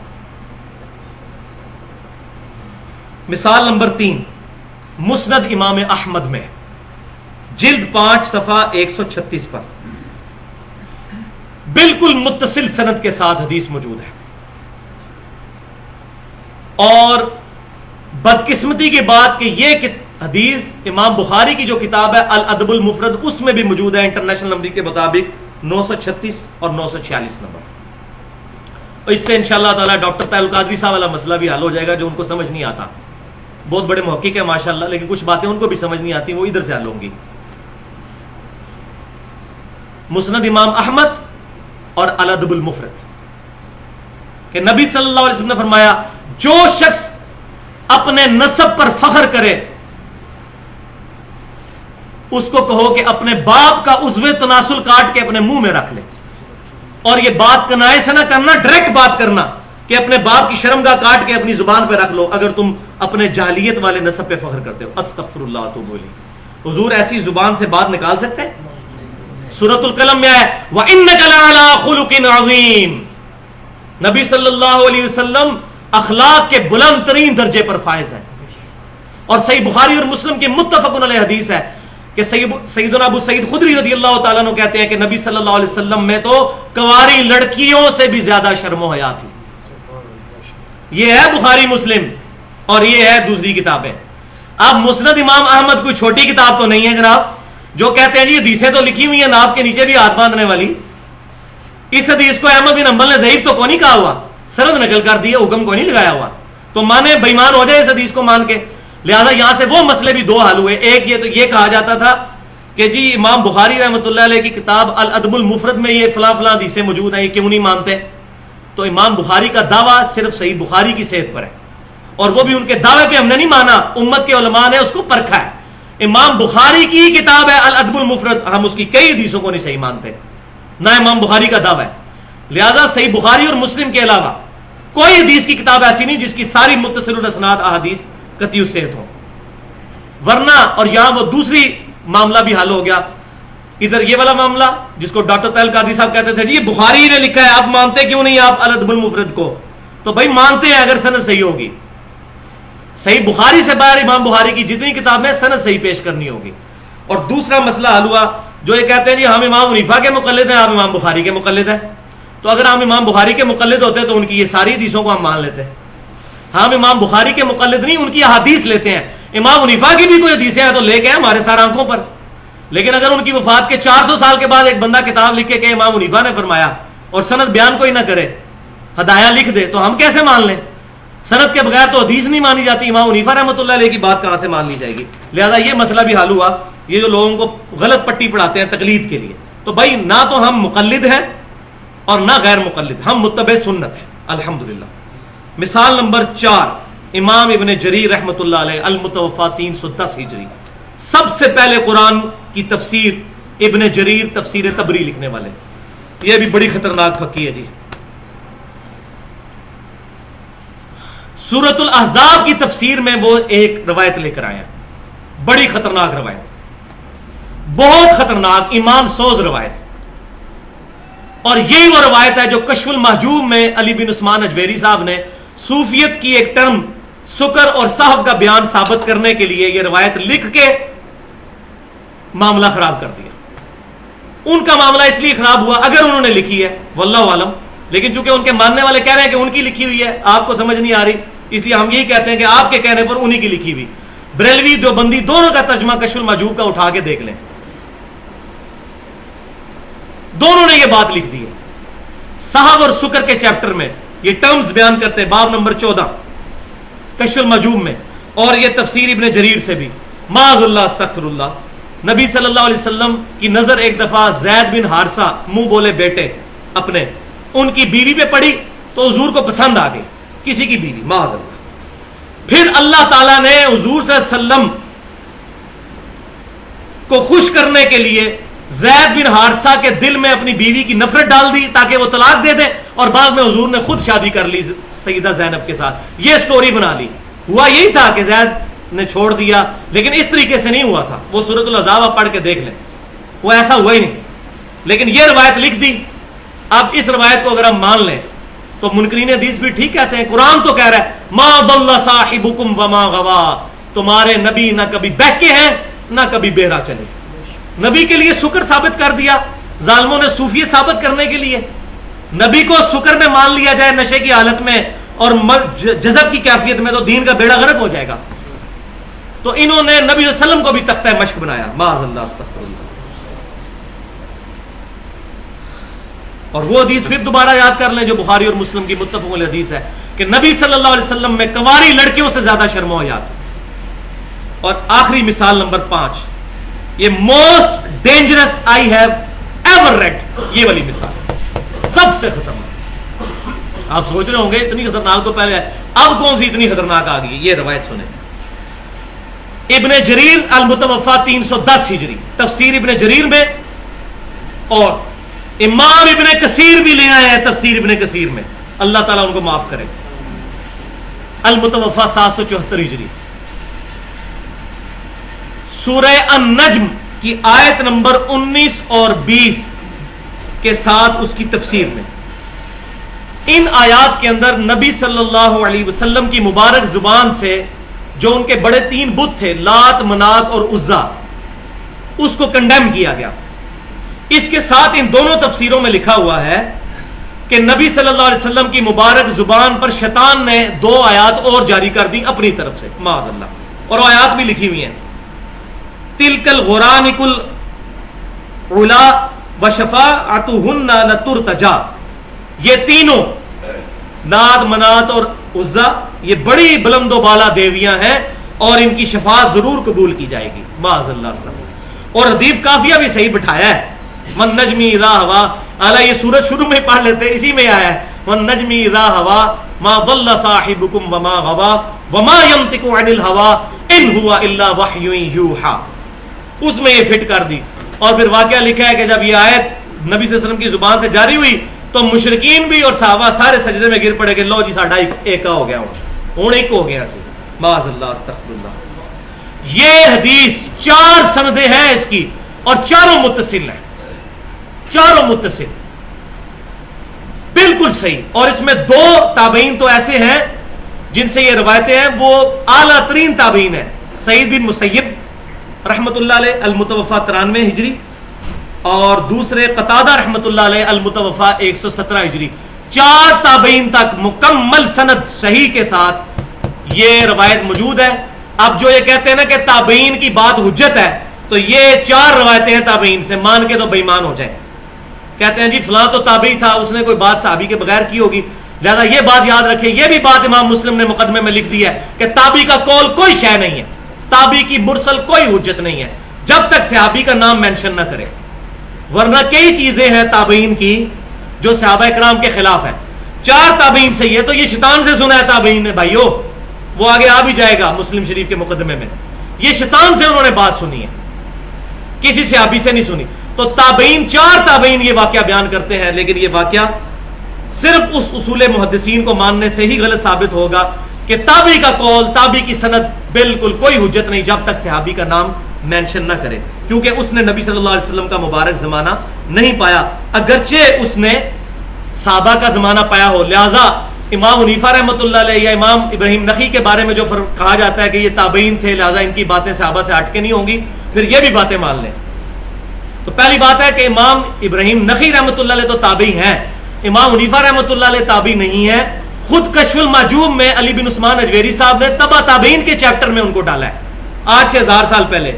مثال نمبر 3 مسند امام احمد میں جلد 5 صفحہ 136 پر بالکل متصل سند کے ساتھ حدیث موجود ہے. اور بدقسمتی کی بات کہ یہ حدیث امام بخاری کی جو کتاب ہے الادب المفرد اس میں بھی موجود ہے انٹرنیشنل نمبر کے مطابق 936 اور 946 نمبر. اور اس سے انشاءاللہ تعالی ڈاکٹر طاہر القادری صاحب والا مسئلہ بھی حل ہو جائے گا جو ان کو سمجھ نہیں آتا. بہت بڑے محقق ہیں ماشاءاللہ, لیکن کچھ باتیں ان کو بھی سمجھ نہیں آتی, وہ ادھر سے حل ہوں گی. مسند امام احمد اور الادب المفرد کہ نبی صلی اللہ علیہ وسلم نے فرمایا جو شخص اپنے نسب پر فخر کرے اس کو کہو کہ اپنے باپ کا عضو تناسل کاٹ کے اپنے منہ میں رکھ لے. اور یہ بات کنائے سے نہ کرنا, ڈائریکٹ بات کرنا کہ اپنے باپ کی شرمگاہ کاٹ کے اپنی زبان پہ رکھ لو اگر تم اپنے جاہلیت والے نسب پہ فخر کرتے ہو. استغفر اللہ تو بولی حضور ایسی زبان سے بات نکال سکتے ہیں؟ سورۃ القلم میں ہے وَإِنَّكَ لَعَلَىٰ خُلُقٍ عَظِيمٍ, نبی صلی اللہ علیہ وسلم اخلاق کے بلند ترین درجے پر فائز ہیں. اور صحیح بخاری اور مسلم کی متفق علیہ حدیث ہے کہ سیدنا ابو سعید خدری رضی اللہ تعالیٰ عنہ کہتے ہیں کہ نبی صلی اللہ علیہ وسلم میں تو کنواری لڑکیوں سے بھی زیادہ شرم و حیا تھی. یہ ہے بخاری مسلم اور یہ ہے دوسری کتابیں. اب مسند امام احمد کوئی چھوٹی کتاب تو نہیں ہے جناب, جو کہتے ہیں جی حدیثیں تو لکھی ہوئی ہیں ناف کے نیچے بھی ہاتھ باندھنے والی. اس حدیث کو احمد بن حنبل نے ضعیف تو کو نہیں کہا ہوا, سند نقل کر دی ہے, حکم کو نہیں لگایا ہوا, تو مانے بےمان ہو جائے اس حدیث کو مان کے. لہذا یہاں سے وہ مسئلے بھی دو حل ہوئے. ایک یہ تو یہ کہا جاتا تھا کہ جی امام بخاری رحمۃ اللہ علیہ کی کتاب الادب المفرد میں یہ فلاں فلاں حدیثیں موجود ہیں, یہ کیوں نہیں مانتے؟ تو امام بخاری کا دعویٰ صرف صحیح بخاری کی صحت پر ہے, اور وہ بھی ان کے دعوے پہ ہم نے نہیں مانا, امت کے علماء نے اس کو پرکھا ہے. امام بخاری کی کتاب ہے الادب المفرد, ہم اس کی کئی حدیثوں کو نہیں صحیح مانتے, نہ امام بخاری کا دعویٰ ہے. لہذا صحیح بخاری اور مسلم کے علاوہ کوئی حدیث کی کتاب ایسی نہیں جس کی ساری متصل الاسناد احادیث قطعی الصحت ہوں. ورنہ اور یہاں وہ دوسری معاملہ بھی حل ہو گیا. ادھر یہ والا معاملہ جس کو ڈاکٹر طاہر قادری صاحب کہتے تھے جی یہ بخاری نے لکھا ہے, اب مانتے کیوں نہیں آپ الادب المفرد کو؟ تو بھائی مانتے ہیں اگر سند صحیح ہوگی. صحیح بخاری سے باہر امام بخاری کی جتنی کتابیں سند صحیح پیش کرنی ہوگی. اور دوسرا مسئلہ حل ہوا جو یہ کہتے ہیں جی ہم امام حنیفہ کے مقلد ہیں, آپ امام بخاری کے مقلد ہیں. تو اگر ہم امام بخاری کے مقلد ہوتے تو ان کی یہ ساری حدیثوں کو ہم مان لیتے. ہم امام بخاری کے مقلد نہیں, ان کی احادیث لیتے ہیں. امام حنیفہ کی بھی کوئی حدیثیں ہیں تو لے کے ہمارے سارے آنکھوں پر. لیکن اگر ان کی وفات کے 400 سال کے بعد ایک بندہ کتاب لکھ کے کہ امام حنیفہ نے فرمایا اور سند بیان کوئی نہ کرے, ہدایہ لکھ دے, تو ہم کیسے مان لیں؟ سند کے بغیر تو حدیث نہیں مانی جاتی. امام حنیفہ رحمۃ اللہ علیہ کی بات کہاں سے مان لی جائے گی؟ لہذا یہ مسئلہ بھی حل ہوا. یہ جو لوگوں کو غلط پٹی پڑھاتے ہیں تقلید کے لیے, تو بھائی نہ تو ہم مقلد ہیں اور نہ غیر مقلد, ہم متبع سنت ہیں الحمدللہ. مثال نمبر 4, امام ابن جریر رحمۃ اللہ علیہ المتوفا 310 ہجری, سب سے پہلے قرآن کی تفسیر ابن جریر تفسیر تبری لکھنے والے. یہ بھی بڑی خطرناک پھکی ہے جی. سورۃ الاحزاب کی تفسیر میں وہ ایک روایت لے کر آئے ہیں, بڑی خطرناک روایت, بہت خطرناک ایمان سوز روایت. اور یہی وہ روایت ہے جو کشف المحجوب میں علی بن عثمان اجویری صاحب نے صوفیت کی ایک ٹرم سکر اور صحف کا بیان ثابت کرنے کے لیے یہ روایت لکھ کے معاملہ خراب کر دیا. ان کا معاملہ اس لیے خراب ہوا, اگر انہوں نے لکھی ہے واللہ عالم, لیکن چونکہ ان کے ماننے والے کہہ رہے ہیں کہ ان کی لکھی ہوئی ہے, آپ کو سمجھ نہیں آ رہی, اس لیے ہم یہی کہتے ہیں کہ آپ کے کہنے پر انہی کی لکھی ہوئی. بریلوی دیوبندی دونوں کا ترجمہ کشف المحجوب کا اٹھا کے دیکھ لیں, دونوں نے یہ بات لکھ دی ہے. صحف اور سکر کے چیپٹر میں یہ ٹرمز بیان کرتے ہیں, باب نمبر 14 کشف المحجوب میں, اور یہ تفسیر ابن جریر سے بھی. معاذ اللہ استغفر اللہ. نبی صلی اللہ علیہ وسلم کی نظر ایک دفعہ زید بن حارثہ منہ بولے بیٹے اپنے, ان کی بیوی پہ پڑی تو حضور کو پسند آ گئی, کسی کی بیوی, معاذ اللہ. پھر اللہ تعالیٰ نے حضور صلی اللہ علیہ وسلم کو خوش کرنے کے لیے زید بن حارثہ کے دل میں اپنی بیوی کی نفرت ڈال دی تاکہ وہ طلاق دے دے, اور بعد میں حضور نے خود شادی کر لی سیدہ زینب کے ساتھ. یہ سٹوری بنا لی. ہوا یہی تھا کہ زید نے چھوڑ دیا, لیکن اس طریقے سے نہیں ہوا تھا. وہ سورۃ الاحزاب آپ پڑھ کے دیکھ لیں, وہ ایسا ہوا ہی نہیں. لیکن یہ روایت لکھ دی. اب اس روایت کو اگر ہم مان لیں تو منکرین حدیث بھی ٹھیک کہتے ہیں. قرآن تو کہہ رہا ہے ما ضل صاحبکم وما غوا, تمہارے نبی نہ کبھی بہکے ہیں نہ کبھی بہرا چلے. نبی کے لیے سکر ثابت کر دیا ظالموں نے صوفیت ثابت کرنے کے لیے. نبی کو سکر میں مان لیا جائے نشے کی حالت میں اور جذب کی کیفیت میں, تو دین کا بیڑا غرق ہو جائے گا. تو انہوں نے نبی صلی اللہ علیہ وسلم کو بھی تختہ مشق بنایا, معاذ اللہ استغفر اللہ. اور وہ حدیث پھر دوبارہ یاد کر لیں جو بخاری اور مسلم کی متفق علیہ حدیث ہے کہ نبی صلی اللہ علیہ وسلم میں کنواری لڑکیوں سے زیادہ شرم و حیا تھی. اور آخری مثال نمبر 5, یہ most dangerous I have ever read, یہ والی مثال سب سے خطرناک. آپ سوچ رہے ہوں گے اتنی خطرناک تو پہلے ہے, اب کون سی اتنی خطرناک آ گئی. یہ روایت سنیں, ابن جریر المتوفا 310 ہجری تفسیر ابن جریر میں, اور امام ابن کثیر بھی لے آئے ہیں تفسیر ابن کثیر میں, اللہ تعالیٰ ان کو معاف کرے, المتوفا 774 ہجری. سورہ النجم کی آیت نمبر 19 اور 20 کے ساتھ اس کی تفسیر میں, ان آیات کے اندر نبی صلی اللہ علیہ وسلم کی مبارک زبان سے جو ان کے بڑے 3 بت تھے لات منات اور عزا, اس کو کنڈیم کیا گیا. اس کے ساتھ ان دونوں تفسیروں میں لکھا ہوا ہے کہ نبی صلی اللہ علیہ وسلم کی مبارک زبان پر شیطان نے 2 آیات اور جاری کر دی اپنی طرف سے, معاذ اللہ. اور وہ آیات بھی لکھی ہوئی ہیں, تلک الغرانک العلا وشفاعتہن لترتجا. یہ تینوں لات منات اور عزا یہ بڑی بلند و بالا دیویاں ہیں, اور ان کی شفاعت ضرور قبول کی جائے گی معاذ اللہ استغفر۔ اور ردیف کافیہ بھی صحیح بٹھایا ہے، من نجمی اذا ہوا، اعلیٰ یہ سورج شروع میں پڑھ لیتے، اسی میں آیا ہے من نجمی اذا ہوا ما ضل صاحبکم وما غوا وما ينطق عن الهوى ان هو الا وحی یوحى، اس میں یہ فٹ کر دی۔ اور پھر واقعہ لکھا ہے کہ جب یہ آیت نبی صلی اللہ علیہ وسلم کی زبان سے جاری ہوئی تو مشرکین بھی اور صحابہ سارے سجدے میں گر پڑے کہ لو جی ساڈا ایک ہو گیا ہوں ایک ہو گیا سی معاذ اللہ استغفر اللہ۔ یہ حدیث 4 سندیں ہیں اس کی اور چاروں متصل ہیں، چاروں متصل بالکل صحیح۔ اور اس میں 2 تابعین تو ایسے ہیں جن سے یہ روایتیں ہیں وہ اعلیٰ ترین تابعین ہیں، سعید بن مسیب رحمۃ اللہ علیہ المتوفا 93 ہجری اور دوسرے قتادہ رحمۃ اللہ علیہ المتوفا 117 ہجری۔ 4 تابعین تک مکمل سند صحیح کے ساتھ یہ روایت موجود ہے۔ اب جو یہ کہتے ہیں نا کہ تابعین کی بات حجت ہے، تو یہ 4 روایتیں ہیں تابعین سے، مان کے تو بے ایمان ہو جائیں۔ کہتے ہیں جی فلاں تو تابعی تھا، اس نے کوئی بات صحابی کے بغیر کی ہوگی، لہذا یہ بات یاد رکھیں، یہ بھی بات امام مسلم نے مقدمے میں لکھ دی ہے کہ تابعی کا قول کوئی شے نہیں ہے، تابعی کی مرسل کوئی حجت نہیں ہے جب تک صحابی کا نام مینشن نہ کرے، ورنہ کئی چیزیں ہیں تابعین کی جو صحابہ کرام کے خلاف ہیں۔ 4 تابعین سے یہ تو یہ شیطان سے سنا ہے تابعین نے بھائیو، وہ آگے آ بھی جائے گا مسلم شریف کے مقدمے میں، یہ شیطان سے انہوں نے بات سنی ہے، کسی صحابی سے نہیں سنی۔ تو تابعین 4 تابعین یہ واقعہ بیان کرتے ہیں، لیکن یہ واقعہ صرف اس اصول محدثین کو ماننے سے ہی غلط ثابت ہوگا کہ تابعی کا قول، تابعی کی سند بالکل کوئی حجت نہیں جب تک صحابی کا نام مینشن نہ کرے، کیونکہ اس نے نبی صلی اللہ علیہ وسلم کا مبارک زمانہ نہیں پایا، اگرچہ اس نے صحابہ کا زمانہ پایا ہو۔ لہذا امام حنیفہ رحمۃ اللہ علیہ یا امام ابراہیم نخعی کے بارے میں جو کہا جاتا ہے کہ یہ تابعین تھے لہذا ان کی باتیں صحابہ سے ہٹ کے نہیں ہوں گی، پھر یہ بھی باتیں مان لیں۔ تو پہلی بات ہے کہ امام ابراہیم نخعی رحمۃ اللہ علیہ تو تابعی ہیں، امام حنیفہ رحمۃ اللہ علیہ تابعی نہیں ہے۔ خود کشف المعجوب میں علی بن عثمان اجویری صاحب نے تبع تابعین کے چیپٹر میں ان کو ڈالا ہے، آج سے 1000 سال پہلے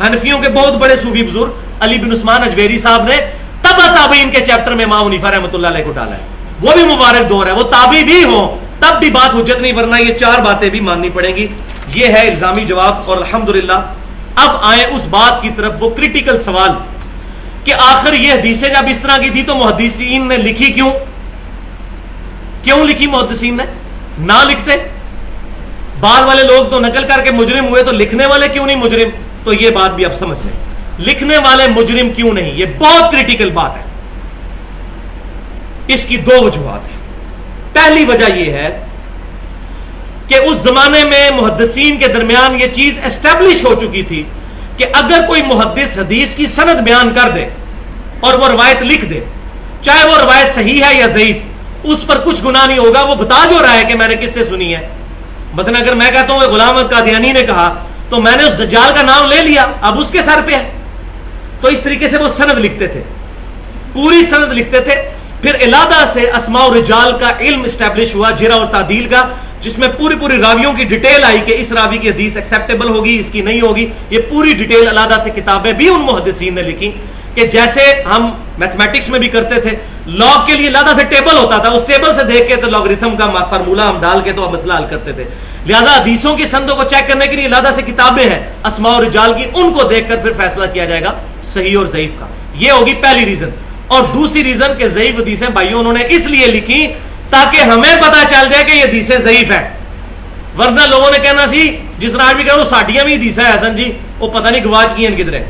حنفیوں کے بہت بڑے صوفی بزرگ علی بن عثمان اجویری صاحب نے تبع تابعین کے چیپٹر میں امام حنیفہ رحمۃ اللہ علیہ کو ڈالا ہے۔ وہ بھی مبارک دور ہے، وہ تابعی بھی ہوں تب بھی بات حجت نہیں، ورنہ یہ 4 باتیں بھی ماننی پڑیں گی۔ یہ ہے الزامی جواب۔ اور الحمدللہ اب آئیں اس بات کی طرف، وہ کریٹیکل سوال کہ آخر یہ حدیثیں جب اس طرح کی تھی تو محدثین نے لکھی کیوں لکھی؟ محدثین نے نہ لکھتے، بعد والے لوگ تو نقل کر کے مجرم ہوئے، تو لکھنے والے کیوں نہیں مجرم؟ تو یہ بات بھی اب سمجھ لیں، لکھنے والے مجرم کیوں نہیں، یہ بہت کریٹیکل بات ہے۔ اس کی 2 وجوہات ہیں۔ پہلی وجہ یہ ہے کہ اس زمانے میں محدثین کے درمیان یہ چیز اسٹیبلش ہو چکی تھی کہ اگر کوئی محدث حدیث کی سند بیان کر دے اور وہ روایت لکھ دے، چاہے وہ روایت صحیح ہے یا ضعیف، اس پر کچھ گناہ نہیں ہوگا، وہ بتا جو رہا ہے کہ میں نے کس سے سنی ہے۔ مثلا اگر میں کہتا ہوں کہ غلام احمد قادیانی نے کہا تو میں نے اس دجال کا نام لے لیا، اب اس کے سر پہ ہے، تو اس طریقے سے وہ سند لکھتے تھے، پوری سند لکھتے تھے۔ پھر علیحدہ سے اسماء و رجال کا علم اسٹیبلش ہوا، جرح اور تعدیل کا، جس میں پوری راویوں کی ڈیٹیل آئی کہ اس راوی کی حدیث ایکسیپٹیبل ہوگی، اس کی نہیں ہوگی، یہ پوری ڈیٹیل علیحدہ سے کتابیں بھی ان محدثین نے لکھی کہ جیسے ہم میتھمیٹکس میں بھی کرتے تھے، لاگ کے لیے علیحدہ سے ٹیبل ہوتا تھا، اس ٹیبل سے دیکھ کے تو لاگرتھم کا فارمولہ ہم ڈال کے تو مسئلہ حل کرتے تھے۔ لہذا حدیثوں کی سندوں کو چیک کرنے کے لیے علیحدہ سے کتابیں ہیں اسماء و رجال کی، ان کو دیکھ کر پھر فیصلہ کیا جائے گا صحیح اور ضعیف کا۔ یہ ہوگی پہلی ریزن۔ اور دوسری ریزن کہ ضعیف حدیثیں بھائیوں انہوں نے اس لیے لکھی تاکہ ہمیں پتہ چل جائے کہ یہ حدیثیں ضعیف ہیں، ورنہ لوگوں نے کہنا سی جس طرح آج بھی کہا وہ ساڈیاں بھی حدیثیں ہیں حسن جی، وہ پتہ نہیں گواچ کی ہیں کدھر ہے،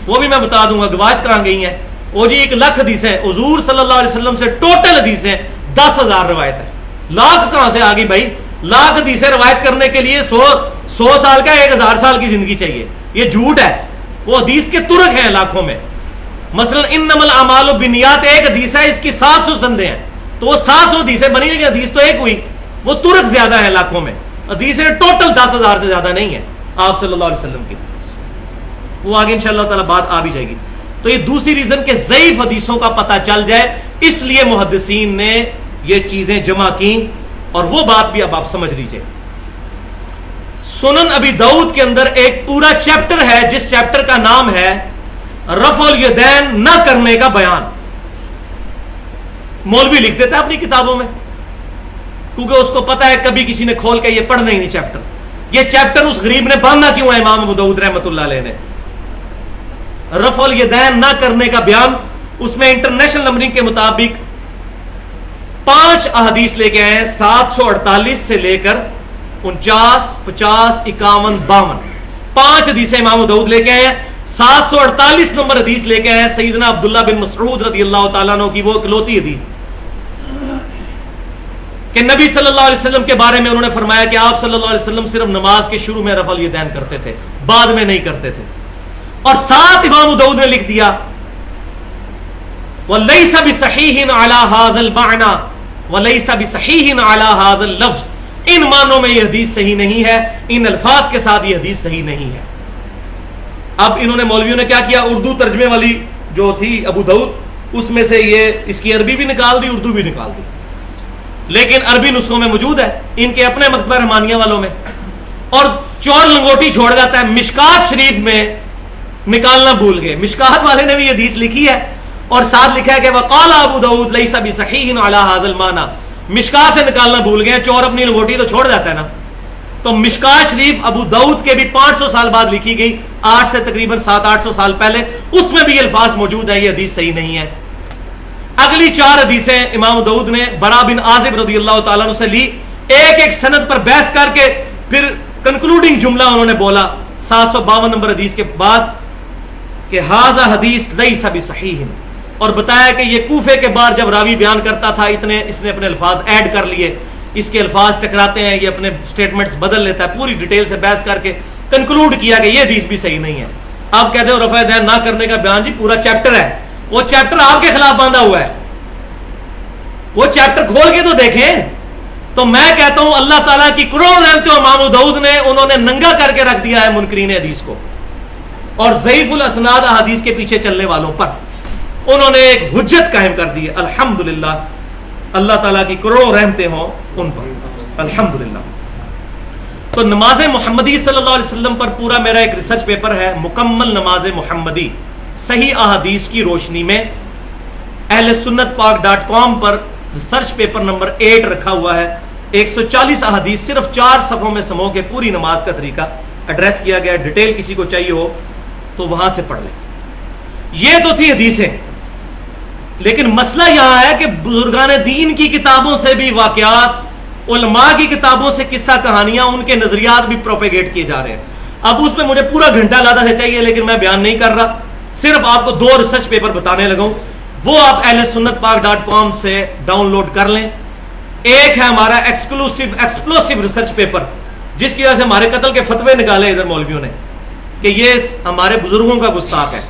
وہ بھی میں بتا دوں گا گواچ کہاں گئی ہیں۔ وہ جی 1,00,000 حدیثیں حضور صلی اللہ علیہ وسلم سے ٹوٹل حدیثیں 10,000 روایت ہے، لاکھ کہاں سے آ گئی بھائی؟ لاکھ حدیثیں روایت کرنے کے لیے 100 سال کا 1,000 سال کی زندگی چاہیے، یہ جھوٹ ہے۔ وہ حدیث کے ترک ہیں لاکھوں میں، مثلا انما الاعمال بالنیات ایک حدیث ہے، اس کی 700 سندیں ہیں، تو وہ 700 حدیثیں بنی، لیکن حدیث تو ایک ہوئی، وہ ترک زیادہ ہیں لاکھوں میں، حدیثیں ٹوٹل 10,000 سے زیادہ نہیں ہیں آپ صلی اللہ علیہ وسلم کی۔ وہ آگے انشاءاللہ تعالی بات آ بھی جائے گی۔ تو یہ دوسری ریزن کہ ضعیف حدیثوں کا پتہ چل جائے، اس لیے محدثین نے یہ چیزیں جمع کی، اور وہ بات بھی اب آپ سمجھ لیجئے۔ سنن ابی داؤد کے اندر ایک پورا چیپٹر ہے جس چیپٹر کا نام ہے رفع الیدین نہ کرنے کا بیان۔ مولوی لکھتے تھے اپنی کتابوں میں، کیونکہ اس کو پتا ہے کبھی کسی نے کھول کے یہ پڑھنا ہی نہیں چیپٹر، یہ چیپٹر اس غریب نے باندھا کیوں ہے امام ابو داؤد رحمۃ اللہ علیہ نے؟ رفع الیدین نہ کرنے کا بیان، اس میں انٹرنیشنل نمبرنگ کے مطابق 5 احادیث لے کے آئے ہیں، 748 سے لے کر 49، 50، 51، 52 5 حدیثیں امام ابو داؤد لے کے آئے ہیں۔ 748 نمبر حدیث لے کے آئے ہیں سیدنا عبداللہ بن مسعود رضی اللہ تعالیٰ عنہ کی، وہ اکلوتی حدیث کہ نبی صلی اللہ علیہ وسلم کے بارے میں انہوں نے فرمایا کہ آپ صلی اللہ علیہ وسلم صرف نماز کے شروع میں رفع الیدین کرتے تھے، بعد میں نہیں کرتے تھے۔ اور ساتھ امام ابو داؤد نے لکھ دیا وَلَيْسَ بِصَحِيحٍ عَلَى هَذَا الْمَعْنَى وَلَيْسَ بِصَحِيحٍ عَلَى هَذَا اللَّفْظ، ان معنوں میں یہ حدیث صحیح نہیں ہے، ان الفاظ کے ساتھ یہ حدیث صحیح نہیں ہے۔ اب انہوں نے مولویوں نے کیا کیا، اردو ترجمے والی جو تھی ابو داؤد، اس میں سے یہ اس کی عربی بھی نکال دی، اردو بھی نکال دی، لیکن عربی نسخوں میں موجود ہے ان کے اپنے مکتبہ رحمانیہ والوں میں، اور چور لنگوٹی چھوڑ جاتا ہے مشکات شریف میں نکالنا بھول گئے۔ مشکات والے نے بھی یہ حدیث لکھی ہے اور ساتھ لکھا ہے کہ وقال ابو داؤد لیس بصحیح علی ھذا المعنی، مشکات سے نکالنا بھول گئے، چور اپنی لنگوٹی تو چھوڑ جاتا ہے نا۔ تو مشکات شریف ابو داؤد کے بھی 500 سال بعد لکھی گئی، 8 سے تقریباً 700-800 سال پہلے، اس میں بھی یہ الفاظ موجود ہیں، یہ حدیث صحیح نہیں ہے۔ اگلی 4 حدیثیں امام داؤد نے برا بن عازب رضی اللہ تعالیٰ عنہ سے لی، ایک ایک سند پر بحث کر کے پھر کنکلوڈنگ جملہ انہوں نے بولا 752 نمبر حدیث کے بعد کہ ھذا حدیث لیس بصحیح، اور بتایا کہ یہ کوفے کے بعد جب راوی بیان کرتا تھا اس نے اپنے الفاظ ایڈ کر لیے، اس کے الفاظ ٹکراتے ہیں، یہ اپنے سٹیٹمنٹس بدل لیتا ہے، پوری ڈیٹیل سے بحث کر کے کنکلوڈ کیا کہ یہ حدیث بھی صحیح نہیں ہے۔ آپ کہتے ہو رفع الیدین نہ کرنے کا بیان، جی پورا چیپٹر ہے، وہ چیپٹر آپ کے خلاف باندھا ہوا ہے، وہ چیپٹر کھول کے تو دیکھیں۔ تو میں کہتا ہوں اللہ تعالیٰ کی کروڑ رحمتیں امام داؤد نے انہوں نے ننگا کر کے رکھ دیا ہے منکرین حدیث کو، اور ضعیف الاسناد احادیث کے پیچھے چلنے والوں پر انہوں نے ایک حجت قائم کر دی ہے۔ الحمدللہ، اللہ تعالیٰ کی کروڑوں رحمتیں ہوں ان پر، الحمدللہ۔ تو نماز محمدی صلی اللہ علیہ وسلم پر پورا میرا ایک ریسرچ پیپر ہے، مکمل نماز محمدی صحیح احادیث کی روشنی میں، اہل سنت پاک.com پر ریسرچ پیپر نمبر 8 رکھا ہوا ہے، 140 احادیث صرف 4 صفحوں میں سمو کے پوری نماز کا طریقہ ایڈریس کیا گیا ہے۔ ڈیٹیل کسی کو چاہیے ہو تو وہاں سے پڑھ لیں۔ یہ تو تھی حدیثیں، لیکن مسئلہ یہاں ہے کہ بزرگان دین کی کتابوں سے بھی واقعات، علماء کی کتابوں سے قصہ کہانیاں، ان کے نظریات بھی پروپیگیٹ کیے جا رہے ہیں۔ اب اس میں مجھے پورا گھنٹہ زیادہ سے چاہیے، لیکن میں بیان نہیں کر رہا، صرف آپ کو 2 ریسرچ پیپر بتانے لگا ہوں، وہ آپ اہل سنت پاک.com سے ڈاؤن لوڈ کر لیں۔ ایک ہے ہمارا ایکسپلوسیو ریسرچ پیپر، جس کی وجہ سے ہمارے قتل کے فتوے نکالے ادھر مولویوں نے کہ یہ ہمارے بزرگوں کا گستاخ ہے،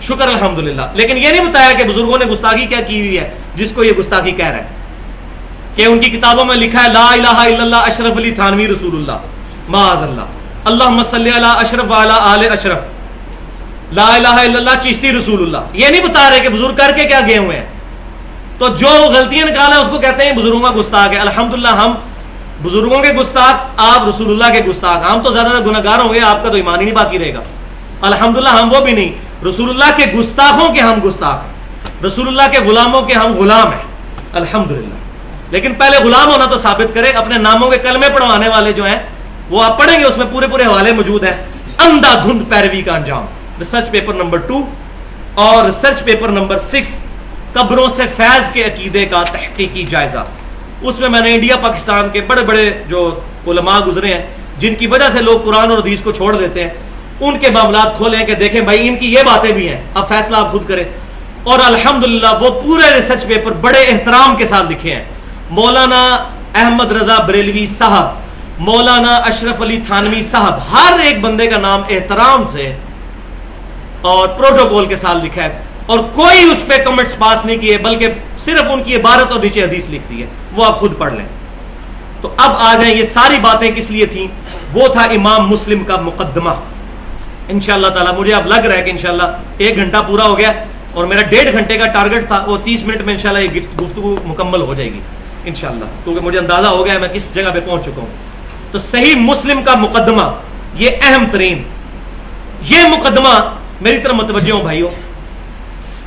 شکر الحمدللہ، لیکن یہ نہیں بتایا کہ بزرگوں نے گستاخی کیا کی ہوئی ہے جس کو یہ گستاخی کہہ رہا ہے، کہ ان کی کتابوں میں لکھا ہے لا الہ الا اللہ اشرف علی تھانوی رسول اللہ، معاذ اللہ، اللہم صلی علی اشرف وعلی آل اشرف، لا الہ الا اللہ چشتی رسول اللہ۔ یہ نہیں بتا رہے کہ بزرگ کر کے کیا گئے ہوئے ہیں، تو جو غلطیاں نکالا اس کو کہتے ہیں بزرگوں کا گستاخ ہے۔ الحمدللہ ہم بزرگوں کے گستاخ، آپ رسول اللہ کے گستاخ، ہم تو زیادہ گناہگار ہوں گے، آپ کا تو ایمان ہی نہیں باقی رہے گا۔ الحمدللہ ہم وہ بھی نہیں، رسول اللہ کے گستاخوں کے ہم گستاخ ہیں، رسول اللہ کے غلاموں کے ہم غلام ہیں، الحمدللہ۔ لیکن پہلے غلام ہونا تو ثابت کرے، اپنے ناموں کے کلمے پڑھوانے والے جو ہیں وہ آپ پڑھیں گے، اس میں پورے حوالے موجود ہیں، اندھا دھند پیروی کا انجام، ریسرچ پیپر نمبر 2 اور ریسرچ پیپر نمبر 6 قبروں سے فیض کے عقیدے کا تحقیقی جائزہ۔ اس میں نے انڈیا پاکستان کے بڑے بڑے جو علماء گزرے ہیں جن کی وجہ سے لوگ قرآن اور حدیث کو چھوڑ دیتے ہیں، ان کے معاملات کھولے کہ دیکھیں بھائی ان کی یہ باتیں بھی ہیں، اب فیصلہ آپ خود کریں۔ اور الحمدللہ وہ پورے ریسرچ پیپر بڑے احترام کے ساتھ لکھے ہیں، مولانا احمد رضا بریلوی صاحب، مولانا اشرف علی تھانوی صاحب، ہر ایک بندے کا نام احترام سے اور پروٹوکول کے ساتھ لکھا ہے، اور کوئی اس پہ کمنٹس پاس نہیں کیے، بلکہ صرف ان کی عبارت اور نیچے حدیث لکھ دی ہے، وہ آپ خود پڑھ لیں۔ تو اب آ جائیں یہ ساری باتیں کس لیے تھیں، وہ تھا امام مسلم کا مقدمہ۔ انشاءاللہ تعالی مجھے اب لگ رہا ہے کہ انشاءاللہ 1 گھنٹہ پورا ہو گیا، اور میرا 1.5 گھنٹے کا ٹارگٹ تھا، وہ 30 منٹ میں انشاءاللہ یہ گفتگو مکمل ہو جائے گی انشاءاللہ، کیونکہ مجھے اندازہ ہو گیا میں کس جگہ پہ پہنچ چکا ہوں۔ تو صحیح مسلم کا مقدمہ، یہ اہم ترین، یہ مقدمہ میری طرف متوجہ ہوں بھائیوں،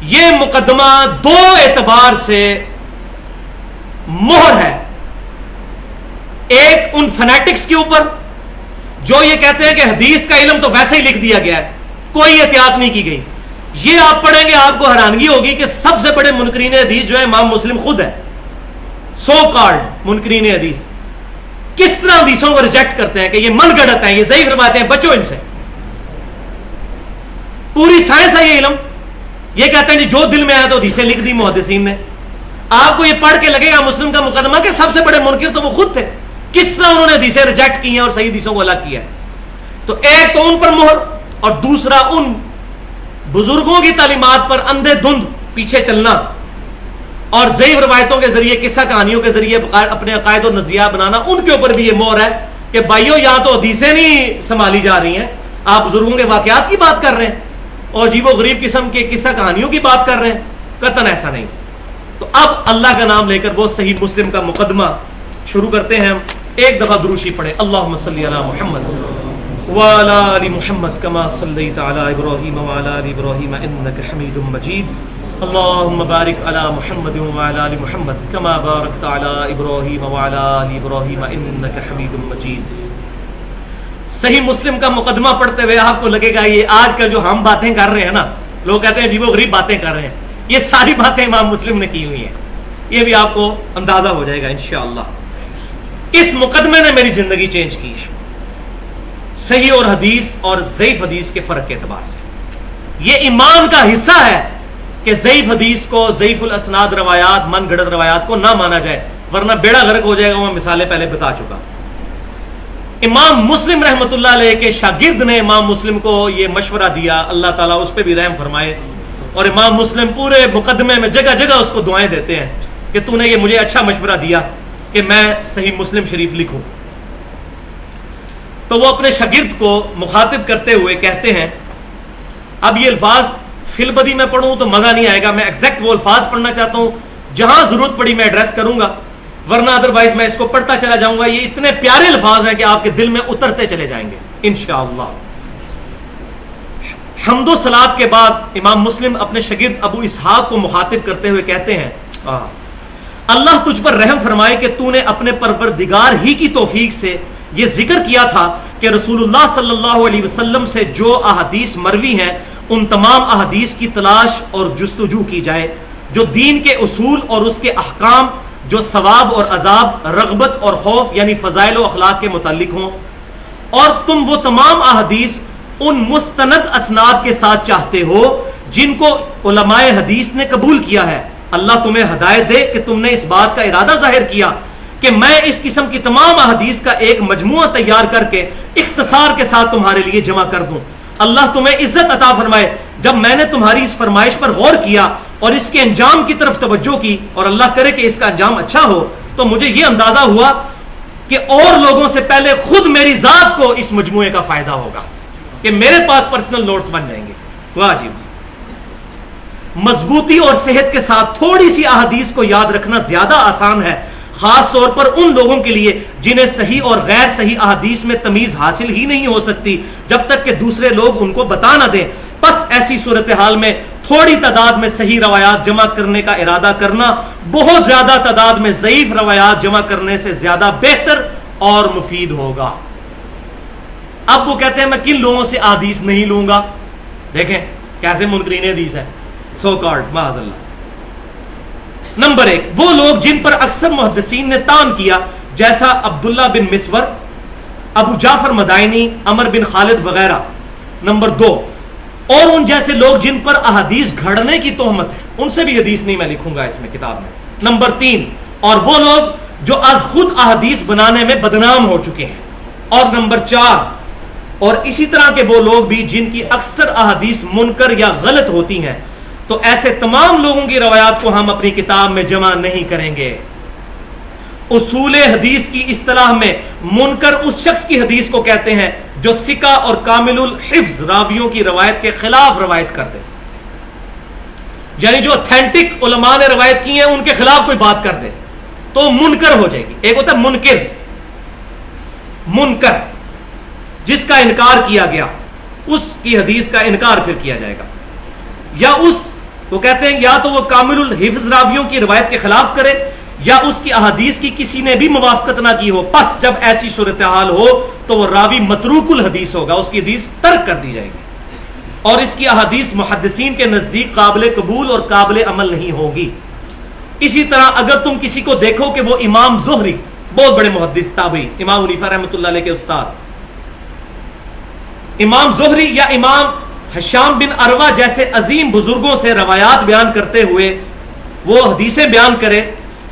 یہ مقدمہ 2 اعتبار سے مہر ہے، ایک ان فنیٹکس کے اوپر جو یہ کہتے ہیں کہ حدیث کا علم تو ویسے ہی لکھ دیا گیا ہے, کوئی احتیاط نہیں کی گئی. یہ آپ پڑھیں گے آپ کو حیرانگی ہوگی کہ سب سے بڑے منکرین حدیث جو ہے امام مسلم خود ہے. سو کالڈ منکرین حدیث کس طرح حدیثوں کو ریجیکٹ کرتے ہیں کہ یہ من گڑت ہیں, یہ ضعیف روایتیں ہیں, بچو ان سے. پوری سائنس ہے یہ علم. یہ کہتے ہیں جی جو دل میں آیا تو حدیثیں لکھ دی محدثین نے. آپ کو یہ پڑھ کے لگے گا مسلم کا مقدمہ کہ سب سے بڑے منکر تو وہ خود تھے, کس طرح انہوں نے حدیثیں ریجیکٹ کی ہیں اور صحیح حدیثوں کو الگ کیا ہے. تو ایک تو ان پر مہر, اور دوسرا ان بزرگوں کی تعلیمات پر اندھے دھند پیچھے چلنا اور ضعیف روایتوں کے ذریعے, قصہ کہانیوں کے ذریعے اپنے عقائد اور نظریات بنانا. ان کے اوپر بھی یہ مہر ہے کہ بھائیو یہاں تو حدیثیں نہیں سنبھالی جا رہی ہیں, آپ بزرگوں کے واقعات کی بات کر رہے ہیں اور عجیب و غریب قسم کے قصہ کہانیوں کی بات کر رہے ہیں. قطعاً ایسا نہیں. تو اب اللہ کا نام لے کر وہ صحیح مسلم کا مقدمہ شروع کرتے ہیں. ایک دفعہ دروشی پڑھے, اللہم صلی علی محمد وعلی آل محمد کما صلیت علی ابراہیم وعلی آل ابراہیم انک حمید مجید. اللہم بارک علی محمد وعلی آل محمد کما بارکت علی ابراہیم وعلی آل ابراہیم انک حمید مجید. صحیح مسلم کا مقدمہ پڑھتے ہوئے آپ کو لگے گا یہ آج کل جو ہم باتیں کر رہے ہیں نا, لوگ کہتے ہیں عجیب و غریب باتیں کر رہے ہیں, یہ ساری باتیں امام مسلم نے کی ہوئی ہیں. یہ بھی آپ کو اندازہ ہو جائے گا انشاءاللہ. اس مقدمے نے میری زندگی چینج کی ہے, صحیح اور حدیث اور ضعیف حدیث کے فرق کے اعتبار سے. یہ ایمان کا حصہ ہے کہ ضعیف حدیث کو, ضعیف الاسناد روایات, من گھڑت روایات کو نہ مانا جائے, ورنہ بیڑا غرق ہو جائے گا. میں مثالیں پہلے بتا چکا. امام مسلم رحمۃ اللہ علیہ کے شاگرد نے امام مسلم کو یہ مشورہ دیا, اللہ تعالیٰ اس پہ بھی رحم فرمائے, اور امام مسلم پورے مقدمے میں جگہ جگہ اس کو دعائیں دیتے ہیں کہ تو نے یہ مجھے اچھا مشورہ دیا کہ میں صحیح مسلم شریف لکھوں. تو وہ اپنے شاگرد کو مخاطب کرتے ہوئے کہتے ہیں, اب یہ الفاظ فی البدی میں پڑھوں تو مزہ نہیں آئے گا, میں ایگزیکٹ وہ الفاظ پڑھنا چاہتا ہوں, جہاں ضرورت پڑی میں ایڈریس کروں گا, ورنہ ادروائز میں اس کو پڑھتا چلا جاؤں گا. یہ اتنے پیارے الفاظ ہیں کہ آپ کے دل میں اترتے چلے جائیں گے انشاءاللہ. حمد و صلات کے بعد امام مسلم اپنے شاگرد ابو اسحاق کو مخاطب کرتے ہوئے کہتے ہیں, اللہ تجھ پر رحم فرمائے کہ تو نے اپنے پروردگار ہی کی توفیق سے یہ ذکر کیا تھا کہ رسول اللہ صلی اللہ علیہ وسلم سے جو احادیث مروی ہیں ان تمام احادیث کی تلاش اور جستجو کی جائے جو دین کے اصول اور اس کے احکام, جو ثواب اور عذاب, رغبت اور خوف یعنی فضائل و اخلاق کے متعلق ہوں, اور تم وہ تمام احادیث ان مستند اسناد کے ساتھ چاہتے ہو جن کو علماء حدیث نے قبول کیا ہے. اللہ تمہیں ہدایت دے کہ تم نے اس بات کا ارادہ ظاہر کیا کہ میں اس قسم کی تمام احادیث کا ایک مجموعہ تیار کر کے اختصار کے ساتھ تمہارے لیے جمع کر دوں. اللہ تمہیں عزت عطا فرمائے. جب میں نے تمہاری اس فرمائش پر غور کیا اور اس کے انجام کی طرف توجہ کی, اور اللہ کرے کہ اس کا انجام اچھا ہو, تو مجھے یہ اندازہ ہوا کہ اور لوگوں سے پہلے خود میری ذات کو اس مجموعے کا فائدہ ہوگا کہ میرے پاس پرسنل نوٹس بن جائیں گے. واہ جی, مضبوطی اور صحت کے ساتھ تھوڑی سی احادیث کو یاد رکھنا زیادہ آسان ہے, خاص طور پر ان لوگوں کے لیے جنہیں صحیح اور غیر صحیح احادیث میں تمیز حاصل ہی نہیں ہو سکتی جب تک کہ دوسرے لوگ ان کو بتا نہ دیں. بس ایسی صورتحال میں تھوڑی تعداد میں صحیح روایات جمع کرنے کا ارادہ کرنا بہت زیادہ تعداد میں ضعیف روایات جمع کرنے سے زیادہ بہتر اور مفید ہوگا. اب وہ کہتے ہیں میں کن لوگوں سے احادیث نہیں لوں گا. دیکھیں کیسے منکرین حدیث ہے, سو کارڈ معاذ اللہ. نمبر 1, وہ لوگ جن پر اکثر محدثین نے طعن کیا جیسا عبداللہ بن مسور, ابو جعفر مدائنی, عمر بن خالد وغیرہ. نمبر 2, اور ان جیسے لوگ جن پر احادیث گھڑنے کی تہمت ہے, ان سے بھی حدیث نہیں میں لکھوں گا اس میں کتاب میں. نمبر 3, اور وہ لوگ جو از خود احادیث بنانے میں بدنام ہو چکے ہیں. اور نمبر 4, اور اسی طرح کے وہ لوگ بھی جن کی اکثر احادیث منکر یا غلط ہوتی ہیں, تو ایسے تمام لوگوں کی روایات کو ہم اپنی کتاب میں جمع نہیں کریں گے. اصول حدیث کی اصطلاح میں منکر اس شخص کی حدیث کو کہتے ہیں جو ثقہ اور کامل الحفظ راویوں کی روایت کے خلاف روایت کر دے, یعنی جو اتھینٹک علماء نے روایت کی ہیں ان کے خلاف کوئی بات کر دے تو منکر ہو جائے گی. ایک ہوتا ہے منکر, منکر جس کا انکار کیا گیا, اس کی حدیث کا انکار پھر کیا جائے گا. یا اس وہ کہتے ہیں یا تو وہ کامل الحفظ راویوں کی روایت کے خلاف کرے, یا اس کی احادیث کی کسی نے بھی موافقت نہ کی ہو، پس جب ایسی صورتحال ہو تو وہ راوی متروک الحدیث ہوگا، اس کی حدیث ترک کر دی جائے گی، اور اس کی احادیث محدثین کے نزدیک قابل قبول اور قابل عمل نہیں ہوگی۔ اسی طرح اگر تم کسی کو دیکھو کہ وہ امام زہری، بہت بڑے محدث تابعی، امام حنیفہ رحمۃ اللہ علیہ کے استاد، امام زہری یا امام ہشام بن عروہ جیسے عظیم بزرگوں سے روایات بیان کرتے ہوئے وہ حدیثیں بیان کرے،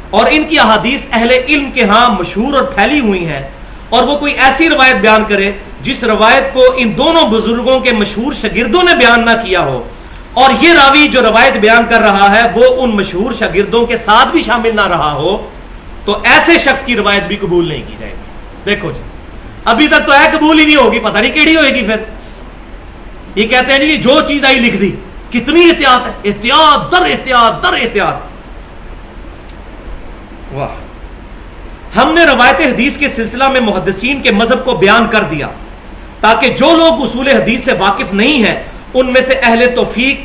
اور ان کی احادیث اہل علم کے ہاں مشہور اور پھیلی ہوئی ہیں، اور وہ کوئی ایسی روایت بیان کرے جس روایت کو ان دونوں بزرگوں کے مشہور شاگردوں نے بیان نہ کیا ہو، اور یہ راوی جو روایت بیان کر رہا ہے وہ ان مشہور شاگردوں کے ساتھ بھی شامل نہ رہا ہو، تو ایسے شخص کی روایت بھی قبول نہیں کی جائے گی۔ دیکھو جی، ابھی تک تو ہے قبول ہی نہیں ہوگی، پتہ نہیں کیڑی ہوئے گی پھر۔ یہ کہتے ہیں جی جو چیز آئی لکھ دی، کتنی احتیاط ہے، احتیاط در احتیاط در احتیاط۔ واہ، ہم نے روایت حدیث کے سلسلہ میں محدثین کے مذہب کو بیان کر دیا تاکہ جو لوگ اصول حدیث سے واقف نہیں ہیں ان میں سے اہل توفیق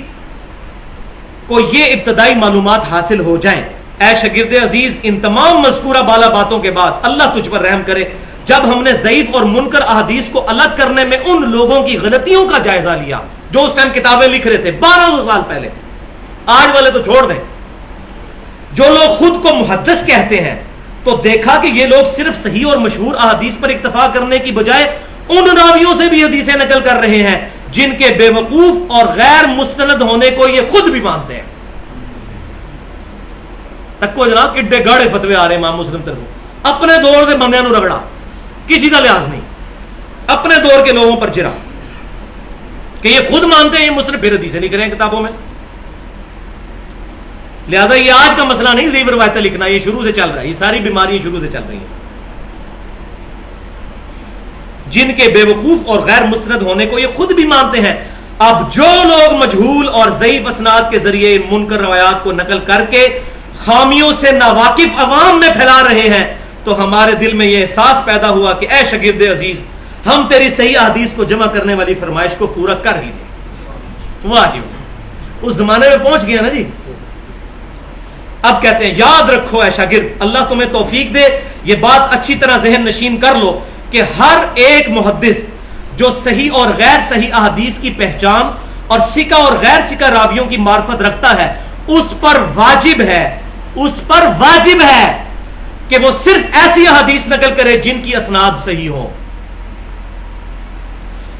کو یہ ابتدائی معلومات حاصل ہو جائیں۔ اے شاگرد عزیز، ان تمام مذکورہ بالا باتوں کے بعد اللہ تجھ پر رحم کرے، جب ہم نے ضعیف اور منکر احادیث کو الگ کرنے میں ان لوگوں کی غلطیوں کا جائزہ لیا جو اس ٹائم کتابیں لکھ رہے تھے 1200 سال پہلے، آج والے تو چھوڑ دیں، جو لوگ خود کو محدث کہتے ہیں، تو دیکھا کہ یہ لوگ صرف صحیح اور مشہور احادیث پر اکتفا کرنے کی بجائے ان راویوں سے بھی حدیثیں نقل کر رہے ہیں جن کے بے وقوف اور غیر مستند ہونے کو یہ خود بھی مانتے ہیں۔ تکو جناب کڈے گاڑے فتوے آ رہے امام مسلم طرف، اپنے دور کے بندیاں نو رگڑا، کسی کا لحاظ نہیں، اپنے دور کے لوگوں پر جرا کہ یہ خود مانتے ہیں یہ مسلم، پھر حدیثیں نہیں کریں کتابوں میں۔ لہذا یہ آج کا مسئلہ نہیں ضعیف روایتیں لکھنا، یہ شروع سے چل رہا ہے، یہ ساری بیماریاں شروع سے چل رہی ہیں۔ جن کے بے وقوف اور غیر مستند ہونے کو یہ خود بھی مانتے ہیں۔ اب جو لوگ مجہول اور ضعیف اسناد کے ذریعے ان منکر روایات کو نقل کر کے خامیوں سے ناواقف عوام میں پھیلا رہے ہیں، تو ہمارے دل میں یہ احساس پیدا ہوا کہ اے شاگرد عزیز، ہم تیری صحیح حدیث کو جمع کرنے والی فرمائش کو پورا کر ہی دیں۔ واجب اس زمانے میں پہنچ گیا نا جی۔ اب کہتے ہیں یاد رکھو اے شاگرد، اللہ تمہیں توفیق دے، یہ بات اچھی طرح ذہن نشین کر لو کہ ہر ایک محدث جو صحیح اور غیر صحیح احادیث کی پہچان اور ثقہ اور غیر ثقہ راویوں کی معرفت رکھتا ہے، اس پر واجب ہے کہ وہ صرف ایسی احادیث نقل کرے جن کی اسناد صحیح ہو،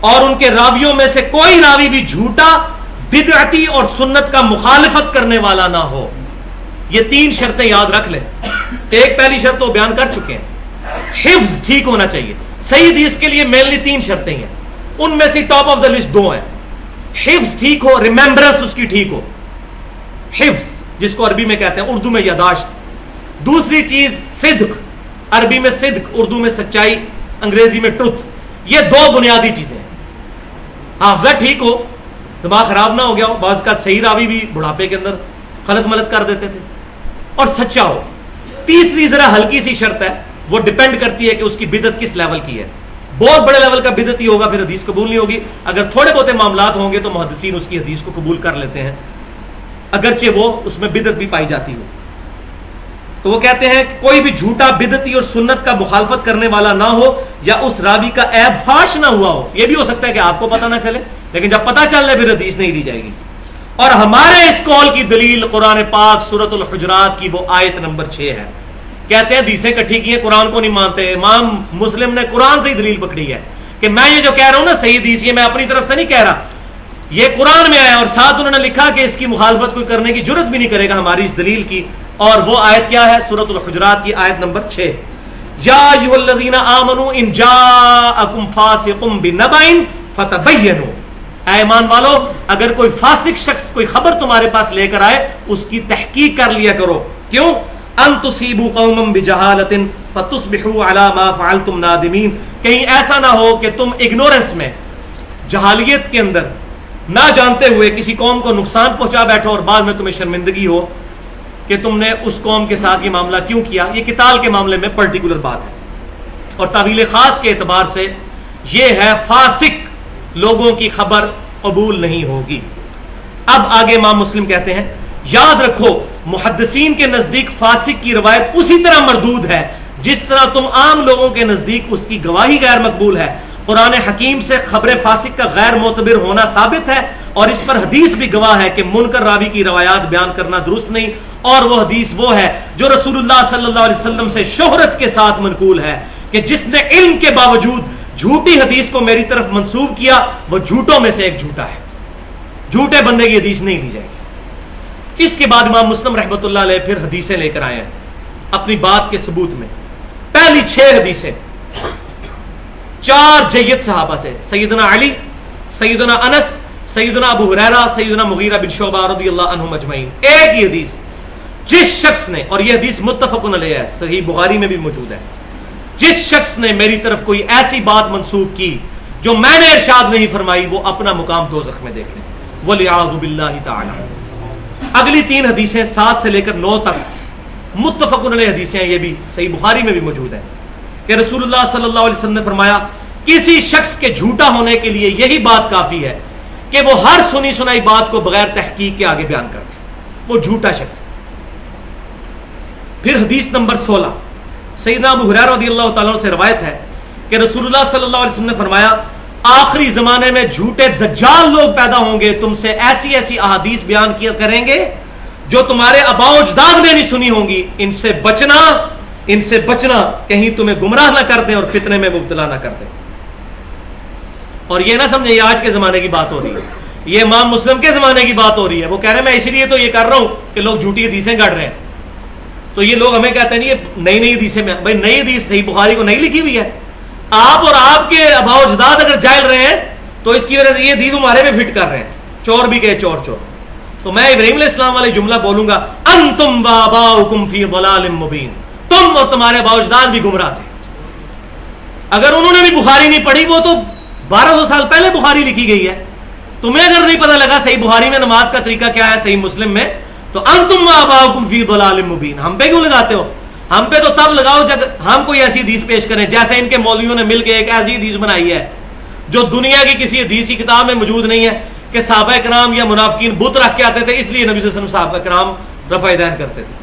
اور ان کے راویوں میں سے کوئی راوی بھی جھوٹا، بدعتی اور سنت کا مخالفت کرنے والا نہ ہو۔ یہ 3 شرطیں یاد رکھ لیں۔ ایک پہلی شرط تو بیان کر چکے ہیں، حفظ ٹھیک ہونا چاہیے۔ صحیح حدیث کے لیے مینلی 3 شرطیں ہیں، ان میں سے ٹاپ آف دا لسٹ 2 ہیں۔ حفظ ٹھیک ہو، ریممبرنس اس کی ٹھیک ہو، حفظ جس کو عربی میں کہتے ہیں، اردو میں یاداشت۔ دوسری چیز صدق، عربی میں صدق، اردو میں سچائی، انگریزی میں ٹروتھ۔ یہ 2 بنیادی چیزیں ہیں۔ حافظہ ٹھیک ہو، دماغ خراب نہ ہو گیا ہو، بعض کا صحیح راوی بھی بڑھاپے کے اندر غلط ملت کر دیتے تھے، اور سچا ہو۔ تیسری ذرا ہلکی سی شرط ہے، وہ ڈیپینڈ کرتی ہے کہ اس کی بدعت کس لیول کی ہے۔ بہت بڑے لیول کا بدعتی ہوگا پھر حدیث قبول نہیں ہوگی، اگر تھوڑے بہت معاملات ہوں گے تو محدثین اس کی حدیث کو قبول کر لیتے ہیں اگرچہ وہ اس میں بدعت بھی پائی جاتی ہو۔ تو وہ کہتے ہیں کہ کوئی بھی جھوٹا، بدعتی اور سنت کا مخالفت کرنے والا نہ ہو، یا اس راوی کا عیب فاش نہ ہوا ہو۔ یہ بھی ہو سکتا ہے کہ آپ کو پتہ نہ چلے، لیکن جب پتہ چل جائے پھر حدیث نہیں لی جائے گی۔ اور ہمارے اس قول کی دلیل قرآن پاک سورۃ الحجرات کی وہ آیت نمبر 6 ہے۔ کہتے ہیں حدیثیں کٹھی کی ہیں، قرآن کو نہیں مانتے۔ امام مسلم نے قرآن سے ہی دلیل پکڑی ہے کہ میں یہ جو کہہ رہا ہوں نا صحیح حدیث، یہ میں اپنی طرف سے نہیں کہہ رہا، یہ قرآن میں آیا، اور ساتھ انہوں نے لکھا کہ اس کی مخالفت کوئی کرنے کی جرت بھی نہیں کرے گا ہماری اس دلیل کی۔ اور وہ آیت کیا ہے؟ سورۃ الحجرات کی آیت نمبر 6، یا ایھا الذین آمنوا ان جاءکم فاسق بنبأ فتبینوا، اے ایمان والو، اگر کوئی فاسق شخص کوئی خبر تمہارے پاس لے کر آئے اس کی تحقیق کر لیا کرو۔ کیوں؟ ان تصیبوا قوما بجہالۃ فتصبحوا علی ما فعلتم نادمین، کہیں ایسا نہ ہو کہ تم اگنورنس میں، جہالیت کے اندر، نہ جانتے ہوئے کسی قوم کو نقصان پہنچا بیٹھو اور بعد میں تمہیں شرمندگی ہو کہ تم نے اس قوم کے ساتھ یہ معاملہ کیوں کیا۔ یہ قتال کے معاملے میں پرٹیکولر بات ہے، اور تعویل خاص کے اعتبار سے یہ ہے فاسق لوگوں کی خبر قبول نہیں ہوگی۔ اب آگے امام مسلم کہتے ہیں یاد رکھو محدثین کے نزدیک فاسق کی روایت اسی طرح مردود ہے جس طرح تم عام لوگوں کے نزدیک اس کی گواہی غیر مقبول ہے. قرآن حکیم سے خبر فاسق کا غیر معتبر ہونا ثابت ہے اور اس پر حدیث بھی گواہ ہے کہ منکر راوی کی روایات بیان کرنا درست نہیں, اور وہ حدیث وہ ہے جو رسول اللہ صلی اللہ علیہ وسلم سے شہرت کے ساتھ منقول ہے کہ جس نے علم کے باوجود جھوٹی حدیث کو میری طرف منسوب کیا وہ جھوٹوں میں سے ایک جھوٹا ہے. جھوٹے بندے کی حدیث نہیں لی جائے گی. اس کے بعد امام مسلم رحمۃ اللہ علیہ پھر حدیثیں لے کر آئے ہیں اپنی بات کے ثبوت میں. پہلی 6 حدیثیں 4 جید صحابہ سے, سیدنا علی, سیدنا انس, سیدنا ابو ہریرہ, سیدنا مغیرہ بن شعبہ رضی اللہ عنہم اجمعین. ایک ہی حدیث, جس شخص نے, اور یہ حدیث متفق علیہ ہے, صحیح بخاری میں بھی موجود ہے, جس شخص نے میری طرف کوئی ایسی بات منسوب کی جو میں نے ارشاد نہیں فرمائی وہ اپنا مقام دوزخ میں دیکھ لے. وَلِعَاذُ بِاللَّهِ تَعَالَى. اگلی 3 حدیثیں 7 سے لے کر 9 تک متفق علیہ حدیثیں ہیں, یہ بھی صحیح بخاری میں بھی موجود ہے کہ رسول اللہ صلی اللہ علیہ وسلم نے فرمایا کسی شخص کے جھوٹا ہونے کے لیے یہی بات کافی ہے کہ وہ ہر سنی سنائی بات کو بغیر تحقیق کے آگے بیان کر دے, وہ جھوٹا شخص. پھر حدیث نمبر 16 سیدنا ابو ہریرہ رضی اللہ تعالیٰ عنہ سے روایت ہے کہ رسول اللہ صلی اللہ علیہ وسلم نے فرمایا آخری زمانے میں جھوٹے دجال لوگ پیدا ہوں گے, تم سے ایسی ایسی احادیث بیان کیا کریں گے جو تمہارے آباء و اجداد نے نہیں سنی ہوں گی. ان سے بچنا کہیں تمہیں گمراہ نہ کر دیں اور فتنے میں مبتلا نہ کر دیں. اور یہ نہ سمجھے یہ آج کے زمانے کی بات ہو رہی ہے, یہ امام مسلم کے زمانے کی بات ہو رہی ہے. وہ کہہ رہے ہیں میں اسی لیے تو یہ کر رہا ہوں کہ لوگ جھوٹی حدیثیں گڑھ رہے ہیں. تو یہ لوگ ہمیں کہتے ہیں یہ نئی حدیثیں میں, بھائی نئی حدیث صحیح بخاری کو نہیں لکھی ہوئی ہے. آپ اور آپ کے آباء و اجداد اگر جائل رہے ہیں تو اس کی وجہ سے یہ حدیث ہمارے پہ فٹ کر رہے ہیں. چور بھی کہے چور چور. تو میں ابراہیم علیہ السلام والے جملہ بولوں گا انتم وآباؤکم فی ضلال مبین, تم اور تمہارے آباء و اجداد بھی گمراہ تھے. اگر انہوں نے بھی بخاری نہیں پڑھی, وہ تو 1200 سال پہلے بخاری لکھی گئی ہے. تمہیں اگر نہیں پتہ لگا صحیح بخاری میں نماز کا طریقہ کیا ہے, صحیح مسلم میں, تو انتم وآباؤکم فی ضلال مبین ہم پہ کیوں لگاتے ہو؟ ہم پہ تو تب لگاؤ جب ہم کوئی ایسی حدیث پیش کریں جیسے ان کے مولویوں نے مل کے ایک ایسی حدیث بنائی ہے جو دنیا کی کسی حدیث کی کتاب میں موجود نہیں ہے کہ صحابہ کرام یا منافقین بت رکھ کے آتے تھے اس لیے نبی صلی اللہ علیہ وسلم صحابہ کرام رفع دین کرتے تھے.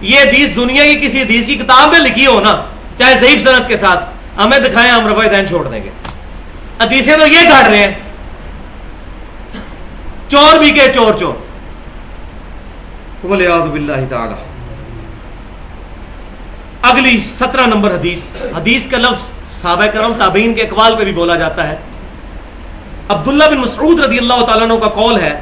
یہ حدیث دنیا کی کسی حدیث کی کتاب میں لکھی ہو نا, چاہے ضعیف سند کے ساتھ, ہمیں دکھائیں ہم رفع دین چھوڑ دیں گے. حدیثیں تو یہ گھڑ رہے ہیں, چور بھی کہ چور چور. وَلِعَاذُ بِاللَّهِ تَعَالَى. اگلی 17 نمبر حدیث کا لفظ صحابہ کرام تابعین کے اقوال پہ بھی بولا جاتا ہے. عبداللہ بن مسعود رضی اللہ تعالیٰ عنہ کا قول ہے.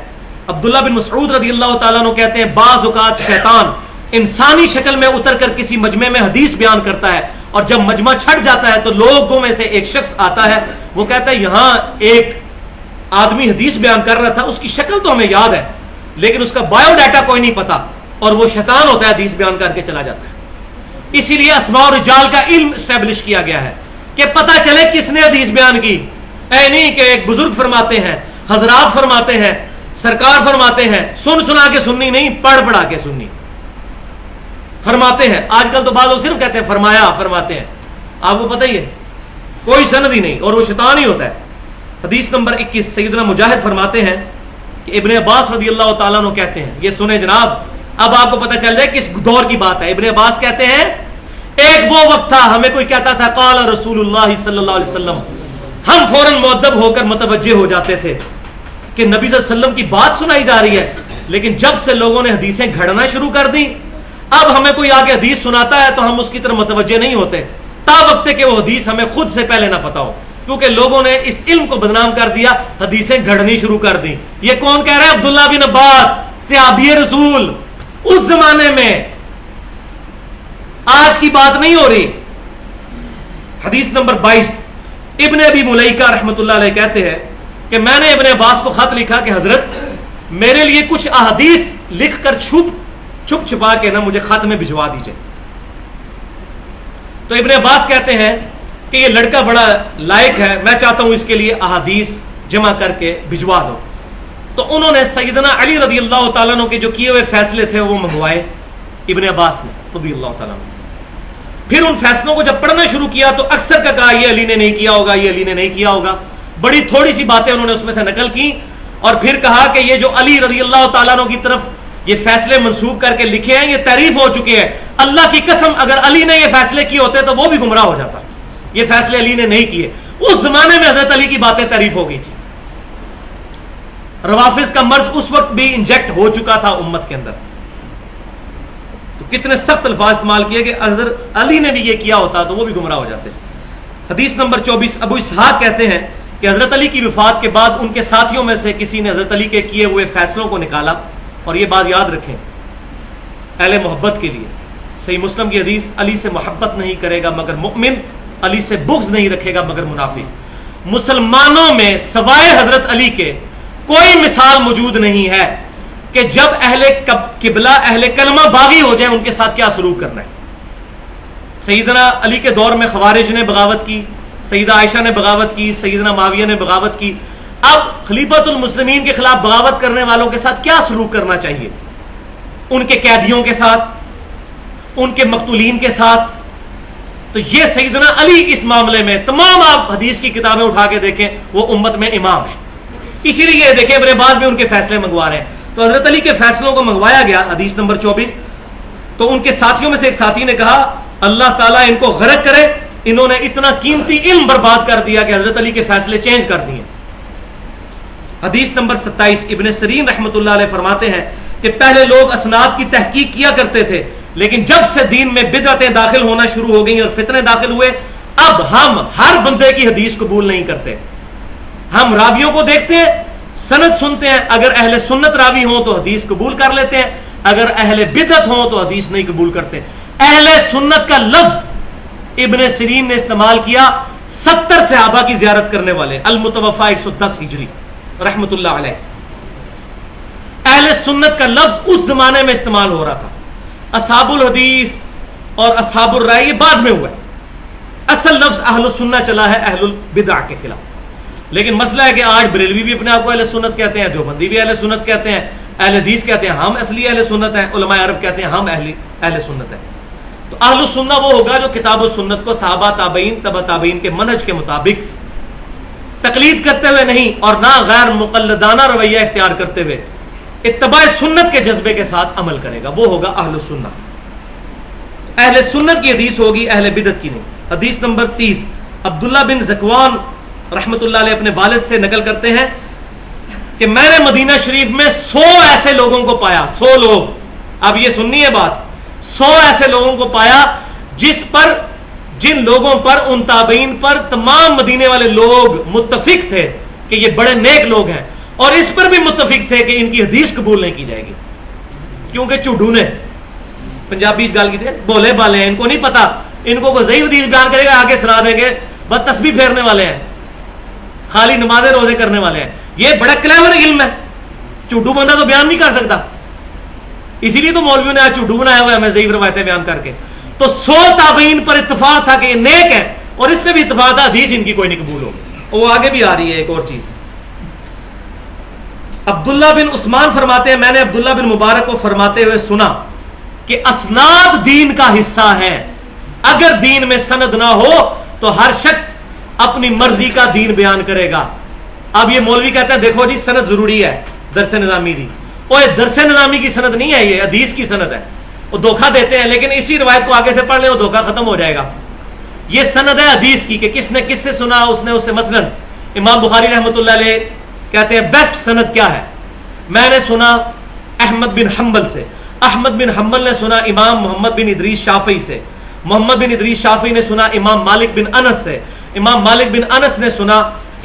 عبداللہ بن مسعود رضی اللہ تعالیٰ عنہ کہتے ہیں بعض اوقات شیطان انسانی شکل میں اتر کر کسی مجمع میں حدیث بیان کرتا ہے, اور جب مجمع چھٹ جاتا ہے تو لوگوں میں سے ایک شخص آتا ہے, وہ کہتا ہے یہاں ایک آدمی حدیث بیان کر رہا تھا, اس کی شکل تو ہمیں یاد ہے لیکن اس کا بایو ڈیٹا کوئی نہیں پتا, اور وہ شیطان ہوتا ہے حدیث بیان کر کے چلا جاتا ہے. اسی لیے اسماء و رجال کا علم اسٹیبلش کیا گیا ہے کہ پتہ چلے کس نے حدیث بیان کی. اے نہیں کہ ایک بزرگ فرماتے ہیں, حضرات فرماتے ہیں, سرکار فرماتے ہیں, سن سنا کے سننی نہیں, پڑھ پڑھا کے سننی. فرماتے ہیں, آج کل تو بعض لوگ صرف کہتے ہیں فرمایا, فرماتے ہیں. آپ کو پتہ ہی ہے کوئی سند ہی نہیں, اور وہ شیطان ہی ہوتا ہے. حدیث نمبر 21 سیدنا مجاہد فرماتے ہیں کہ ابن عباس رضی اللہ تعالیٰ عنہ کہتے ہیں, یہ سنیں جناب, اب آپ کو پتہ چل جائے کس دور کی بات ہے. ابن عباس کہتے ہیں ایک وہ وقت تھا ہمیں کوئی کہتا تھا قال رسول اللہ صلی اللہ علیہ وسلم, ہم فوراً مؤدب ہو کر متوجہ ہو جاتے تھے کہ نبی صلی اللہ علیہ وسلم کی بات سنائی جا رہی ہے. لیکن جب سے لوگوں نے حدیثیں گھڑنا شروع کر دی, اب ہمیں کوئی آگے حدیث سناتا ہے تو ہم اس کی طرف متوجہ نہیں ہوتے تا وقت کہ وہ حدیث ہمیں خود سے پہلے نہ پتا ہو, کیونکہ لوگوں نے اس علم کو بدنام کر دیا, حدیثیں گھڑنی شروع کر دی. یہ کون کہہ رہا ہے؟ عبداللہ بن عباس, صحابی رسول اس زمانے میں, آج کی بات نہیں ہو رہی. حدیث نمبر 22 ابن ابی ملیکہ رحمۃ اللہ علیہ کہتے ہیں کہ میں نے ابن عباس کو خط لکھا کہ حضرت میرے لیے کچھ احادیث لکھ کر چھپ چھپا کے نا مجھے خط میں بھجوا دیجئے. تو ابن عباس کہتے ہیں کہ یہ لڑکا بڑا لائق ہے, میں چاہتا ہوں اس کے لیے احادیث جمع کر کے بھجوا دو. تو انہوں نے سیدنا علی رضی اللہ تعالیٰ عنہ کے جو کیے ہوئے فیصلے تھے وہ منگوائے ابن عباس نے رضی اللہ تعالیٰ عنہ. پھر ان فیصلوں کو جب پڑھنا شروع کیا تو اکثر کا کہا یہ علی نے نہیں کیا ہوگا, یہ علی نے نہیں کیا ہوگا. بڑی تھوڑی سی باتیں انہوں نے اس میں سے نقل کی, اور پھر کہا کہ یہ جو علی رضی اللہ تعالیٰ عنہ کی طرف یہ فیصلے منسوب کر کے لکھے ہیں, یہ تعریف ہو چکے ہیں. اللہ کی قسم اگر علی نے یہ فیصلے کیے ہوتے تو وہ بھی گمراہ ہو جاتا. یہ فیصلے علی نے نہیں کیے. اس زمانے میں حضرت علی کی باتیں تعریف ہو گئی تھی. روافض کا مرض اس وقت بھی انجیکٹ ہو چکا تھا امت کے اندر. تو کتنے سخت الفاظ استعمال کیے کہ حضرت علی نے بھی یہ کیا ہوتا تو وہ بھی گمراہ ہو جاتے. حدیث نمبر 24, ابو اسحاق کہتے ہیں کہ حضرت علی کی وفات کے بعد ان کے ساتھیوں میں سے کسی نے حضرت علی کے کیے ہوئے فیصلوں کو نکالا. اور یہ بات یاد رکھیں اہل محبت کے لیے, صحیح مسلم کی حدیث, علی سے محبت نہیں کرے گا مگر مؤمن, علی سے بغض نہیں رکھے گا مگر منافق. مسلمانوں میں سوائے حضرت علی کے کوئی مثال موجود نہیں ہے کہ جب اہل قبلہ اہل کلمہ باغی ہو جائیں ان کے ساتھ کیا سلوک کرنا ہے. سیدنا علی کے دور میں خوارج نے بغاوت کی, سیدہ عائشہ نے بغاوت کی, سیدنا معاویہ نے بغاوت کی. اب خلیفۃ المسلمین کے خلاف بغاوت کرنے والوں کے ساتھ کیا سلوک کرنا چاہیے؟ ان کے قیدیوں کے ساتھ, ان کے مقتولین کے ساتھ. تو یہ سیدنا علی اس معاملے میں, تمام آپ حدیث کی کتابیں اٹھا کے دیکھیں, وہ امت میں امام ہے. اسی لیے یہ دیکھیں ابن عباس بھی ان کے فیصلے منگوا رہے ہیں. تو حضرت علی کے فیصلوں کو منگوایا گیا. حدیث نمبر 24, تو ان کے ساتھیوں میں سے ایک ساتھی نے کہا اللہ تعالیٰ ان کو غرق کرے, انہوں نے اتنا قیمتی علم برباد کر دیا کہ حضرت علی کے فیصلے چینج کر دیے. حدیث نمبر 27, ابن سیرین رحمۃ اللہ علیہ فرماتے ہیں کہ پہلے لوگ اسناد کی تحقیق کیا کرتے تھے, لیکن جب سے دین میں بدعتیں داخل ہونا شروع ہو گئیں اور فتنے داخل ہوئے, اب ہم ہر بندے کی حدیث قبول نہیں کرتے. ہم راویوں کو دیکھتے ہیں, سند سنتے ہیں, اگر اہل سنت راوی ہوں تو حدیث قبول کر لیتے ہیں, اگر اہل بدعت ہوں تو حدیث نہیں قبول کرتے. اہل سنت کا لفظ ابن سیرین نے استعمال کیا 70 صحابہ کی زیارت کرنے والے, المتوفا 110 ہجری رحمت اللہ علیہ. اہل سنت کا لفظ اس زمانے میں استعمال ہو رہا تھا. اصحاب الحدیث اور اصحاب الرائے یہ بعد میں ہوا ہے. اصل لفظ اہل سنت چلا ہے اہل البدع کے خلاف. لیکن مسئلہ ہے کہ آج بریلوی بھی اپنے آپ کو اہل سنت کہتے ہیں, دیوبندی بھی اہل سنت کہتے ہیں, اہل حدیث کہتے ہیں ہم اصلی اہل سنت ہیں, علماء عرب کہتے ہیں ہم اہل سنت ہیں. تو اہل سنت وہ ہوگا جو کتاب و سنت کو صحابہ تابعین تبع تابعین کے منہج کے مطابق تقلید کرتے ہوئے نہیں, اور نہ غیر مقلدانہ رویہ اختیار کرتے ہوئے اتباع سنت کے جذبے کے ساتھ عمل کرے گا, وہ ہوگا اہل سنت. اہل سنت کی حدیث ہوگی, اہل بدعت کی نہیں. حدیث نمبر 30, عبداللہ بن زکوان رحمت اللہ علیہ اپنے والد سے نقل کرتے ہیں کہ میں نے مدینہ شریف میں 100 ایسے لوگوں کو پایا, 100 لوگ, اب یہ سننی ہے بات, 100 ایسے لوگوں کو پایا جن لوگوں پر, ان تابعین پر تمام مدینے والے لوگ متفق تھے کہ یہ بڑے نیک لوگ ہیں, اور اس پر بھی متفق تھے کہ ان کی حدیث قبول نہیں کی جائے گی, کیونکہ چوڈو نے پنجابی اس گال کی تھے, بولے بالے ہیں, ان کو نہیں پتا, ان کو کوئی ضعیف حدیث بیان کرے گا آگے سنا دیں گے, بس تسبیح پھیرنے والے ہیں, خالی نمازیں روزے کرنے والے ہیں. یہ بڑا کلیور علم ہے, چوڈو بندہ تو بیان نہیں کر سکتا, اسی لیے تو مولویوں نے آج چوڈو بنایا ہوا ہے ہمیں ضعیف روایتیں بیان کر کے. تو 100 تابعین پر اتفاق تھا کہ یہ نیک ہے, اور اس پہ بھی اتفاق تھا حدیث ان کی کوئی نہیں قبول ہوگی. وہ آگے بھی آ رہی ہے ایک اور چیز. عبداللہ بن عثمان فرماتے ہیں میں نے عبداللہ بن مبارک کو فرماتے ہوئے سنا کہ اسناد دین کا حصہ ہے, اگر دین میں سند نہ ہو تو ہر شخص اپنی مرضی کا دین بیان کرے گا. اب یہ مولوی کہتے ہیں دیکھو جی سند ضروری ہے درس نظامی دی, اوہ درس نظامی کی سند نہیں ہے, یہ حدیث کی سند ہے. وہ دھوکہ دیتے ہیں, لیکن اسی روایت کو آگے سے پڑھ لیں وہ دھوکہ ختم ہو جائے گا. یہ سند ہے حدیث کی کہ کس نے کس سے سنا, اس نے اس سے. مثلا امام بخاری رحمۃ اللہ علیہ کہتے ہیں بیسٹ سند کیا ہے, میں نے سنا احمد بن حنبل سے, احمد بن حنبل نے سنا امام محمد بن ادریس شافعی سے, محمد بن ادریس شافعی نے سنا امام مالک بن انس سے, امام مالک بن انس نے سنا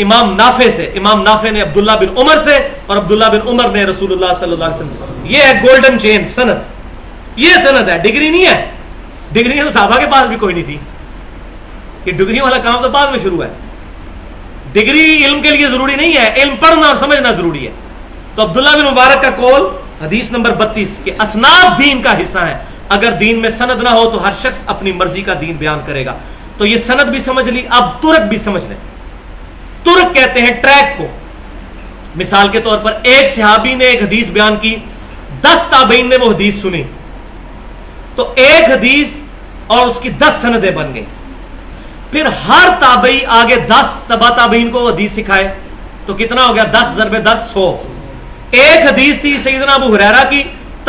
امام نافع سے, امام نافع نے عبداللہ بن عمر سے, اور عبداللہ بن عمر نے رسول اللہ صلی اللہ علیہ وسلم سے. یہ ہے گولڈن چین سند, یہ سند ہے, ڈگری نہیں ہے. ڈگری تو صحابہ کے پاس بھی کوئی نہیں تھی, کہ ڈگری والا کام تو بعد میں شروع ہے. ڈگری علم کے لیے ضروری نہیں ہے, علم پڑھنا اور سمجھنا ضروری ہے. تو عبداللہ بن مبارک کا قول حدیث نمبر 32 کہ اسناد دین کا حصہ ہے, اگر دین میں سند نہ ہو تو ہر شخص اپنی مرضی کا دین بیان کرے گا. تو یہ سند بھی سمجھ لی, اب ترک بھی سمجھ لیں. ترک کہتے ہیں ٹریک کو. مثال کے طور پر ایک صحابی نے ایک حدیث بیان کی, 10 تابعین نے وہ حدیث سنی, تو ایک حدیث اور اس کی 10 سندیں بن گئی. پھر ہر تابعی آگے 10 تبع تابعین کو وہ حدیث سکھائے, تو کتنا ہو گیا 10 ضرب 10 100. ایک حدیث تھی سیدنا ابو ہریرہ کی,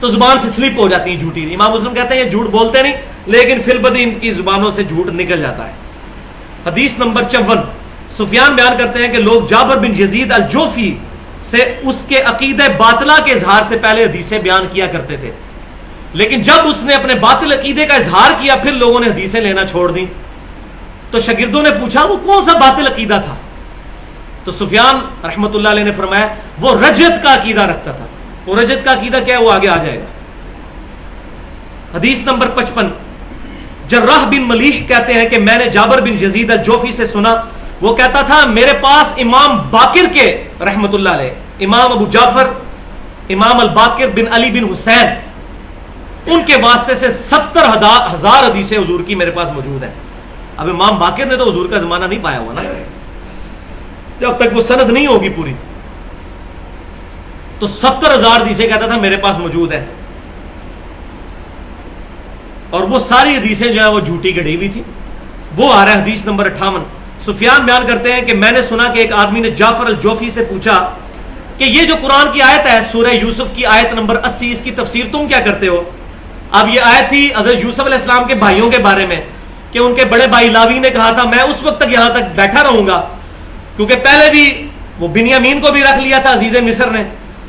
تو زبان سے سلپ ہو جاتی ہیں جھوٹی. امام مسلم کہتے ہیں یہ جھوٹ بولتے نہیں لیکن فی البدی ان کی زبانوں سے جھوٹ نکل جاتا ہے. حدیث نمبر 54. سفیان بیان کرتے ہیں کہ لوگ جابر بن یزید الجوفی سے اس کے عقیدہ باطلہ کے اظہار سے پہلے حدیثیں بیان کیا کرتے تھے, لیکن جب اس نے اپنے باطل عقیدے کا اظہار کیا پھر لوگوں نے حدیثیں لینا چھوڑ دیں. تو شاگردوں نے پوچھا وہ کون سا باطل عقیدہ تھا؟ تو سفیان رحمۃ اللہ علیہ نے فرمایا وہ رجت کا عقیدہ رکھتا تھا. وہ رجت کا عقیدہ کیا ہے وہ آگے آ جائے گا. حدیث نمبر 55. جراح بن ملیح کہتے ہیں کہ میں نے جابر بن یزید الجوفی سے سنا, وہ کہتا تھا میرے پاس امام باقر کے رحمۃ اللہ علیہ, امام ابو جعفر امام الباقر بن علی بن حسین, ان کے واسطے سے 70,000 حدیثیں حضور کی میرے پاس موجود ہیں. اب امام باقر نے تو حضور کا زمانہ نہیں پایا ہوا نا, جب تک وہ سند نہیں ہوگی پوری, تو 70,000 حدیثیں کہتا تھا میرے پاس موجود ہیں, اور وہ ساری حدیثیں جو ہیں وہ جھوٹی گڑھی ہوئی تھی. وہ آ رہا ہے حدیث نمبر 58. سفیان بیان کرتے ہیں کہ میں نے سنا کہ ایک آدمی نے جعفر الجوفی سے پوچھا کہ یہ جو قرآن کی آیت ہے سورہ یوسف کی آیت نمبر 80 اس کی تفسیر تم کیا کرتے ہو؟ اب یہ آیت تھی حضرت یوسف علیہ السلام کے بھائیوں کے بارے میں کہ ان کے بڑے بھائی لاوی نے کہا تھا میں اس وقت تک یہاں تک بیٹھا رہوں گا, کیونکہ پہلے بھی وہ بنیامین کو بھی رکھ لیا تھا عزیز مصر نے,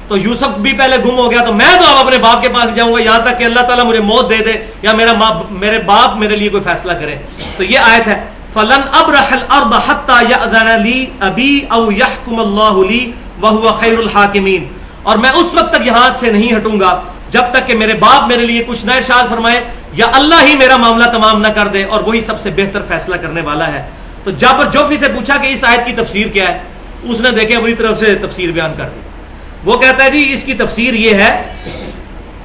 تو یوسف بھی پہلے گم ہو گیا, تو میں تو اب اپنے باپ کے پاس جاؤں گا یہاں تک کہ اللہ تعالیٰ مجھے موت دے دے یا میرے باپ میرے لیے کوئی فیصلہ کرے. تو یہ آیت ہے فلن ابرح الارض حتى يأذن لي ابي او يحكم الله لي وهو خير الحاكمين, اور میں اس وقت تک یہاں سے نہیں ہٹوں گا جب تک کہ میرے باپ میرے لیے کچھ نہ ارشاد فرمائے یا اللہ ہی میرا معاملہ تمام نہ کر دے, اور وہی سب سے بہتر فیصلہ کرنے والا ہے. تو جابر جوفی سے پوچھا کہ اس آیت کی تفسیر کیا ہے, اس نے دیکھے اپنی طرف سے تفسیر بیان کر دی. وہ کہتا ہے جی اس کی تفسیر یہ ہے,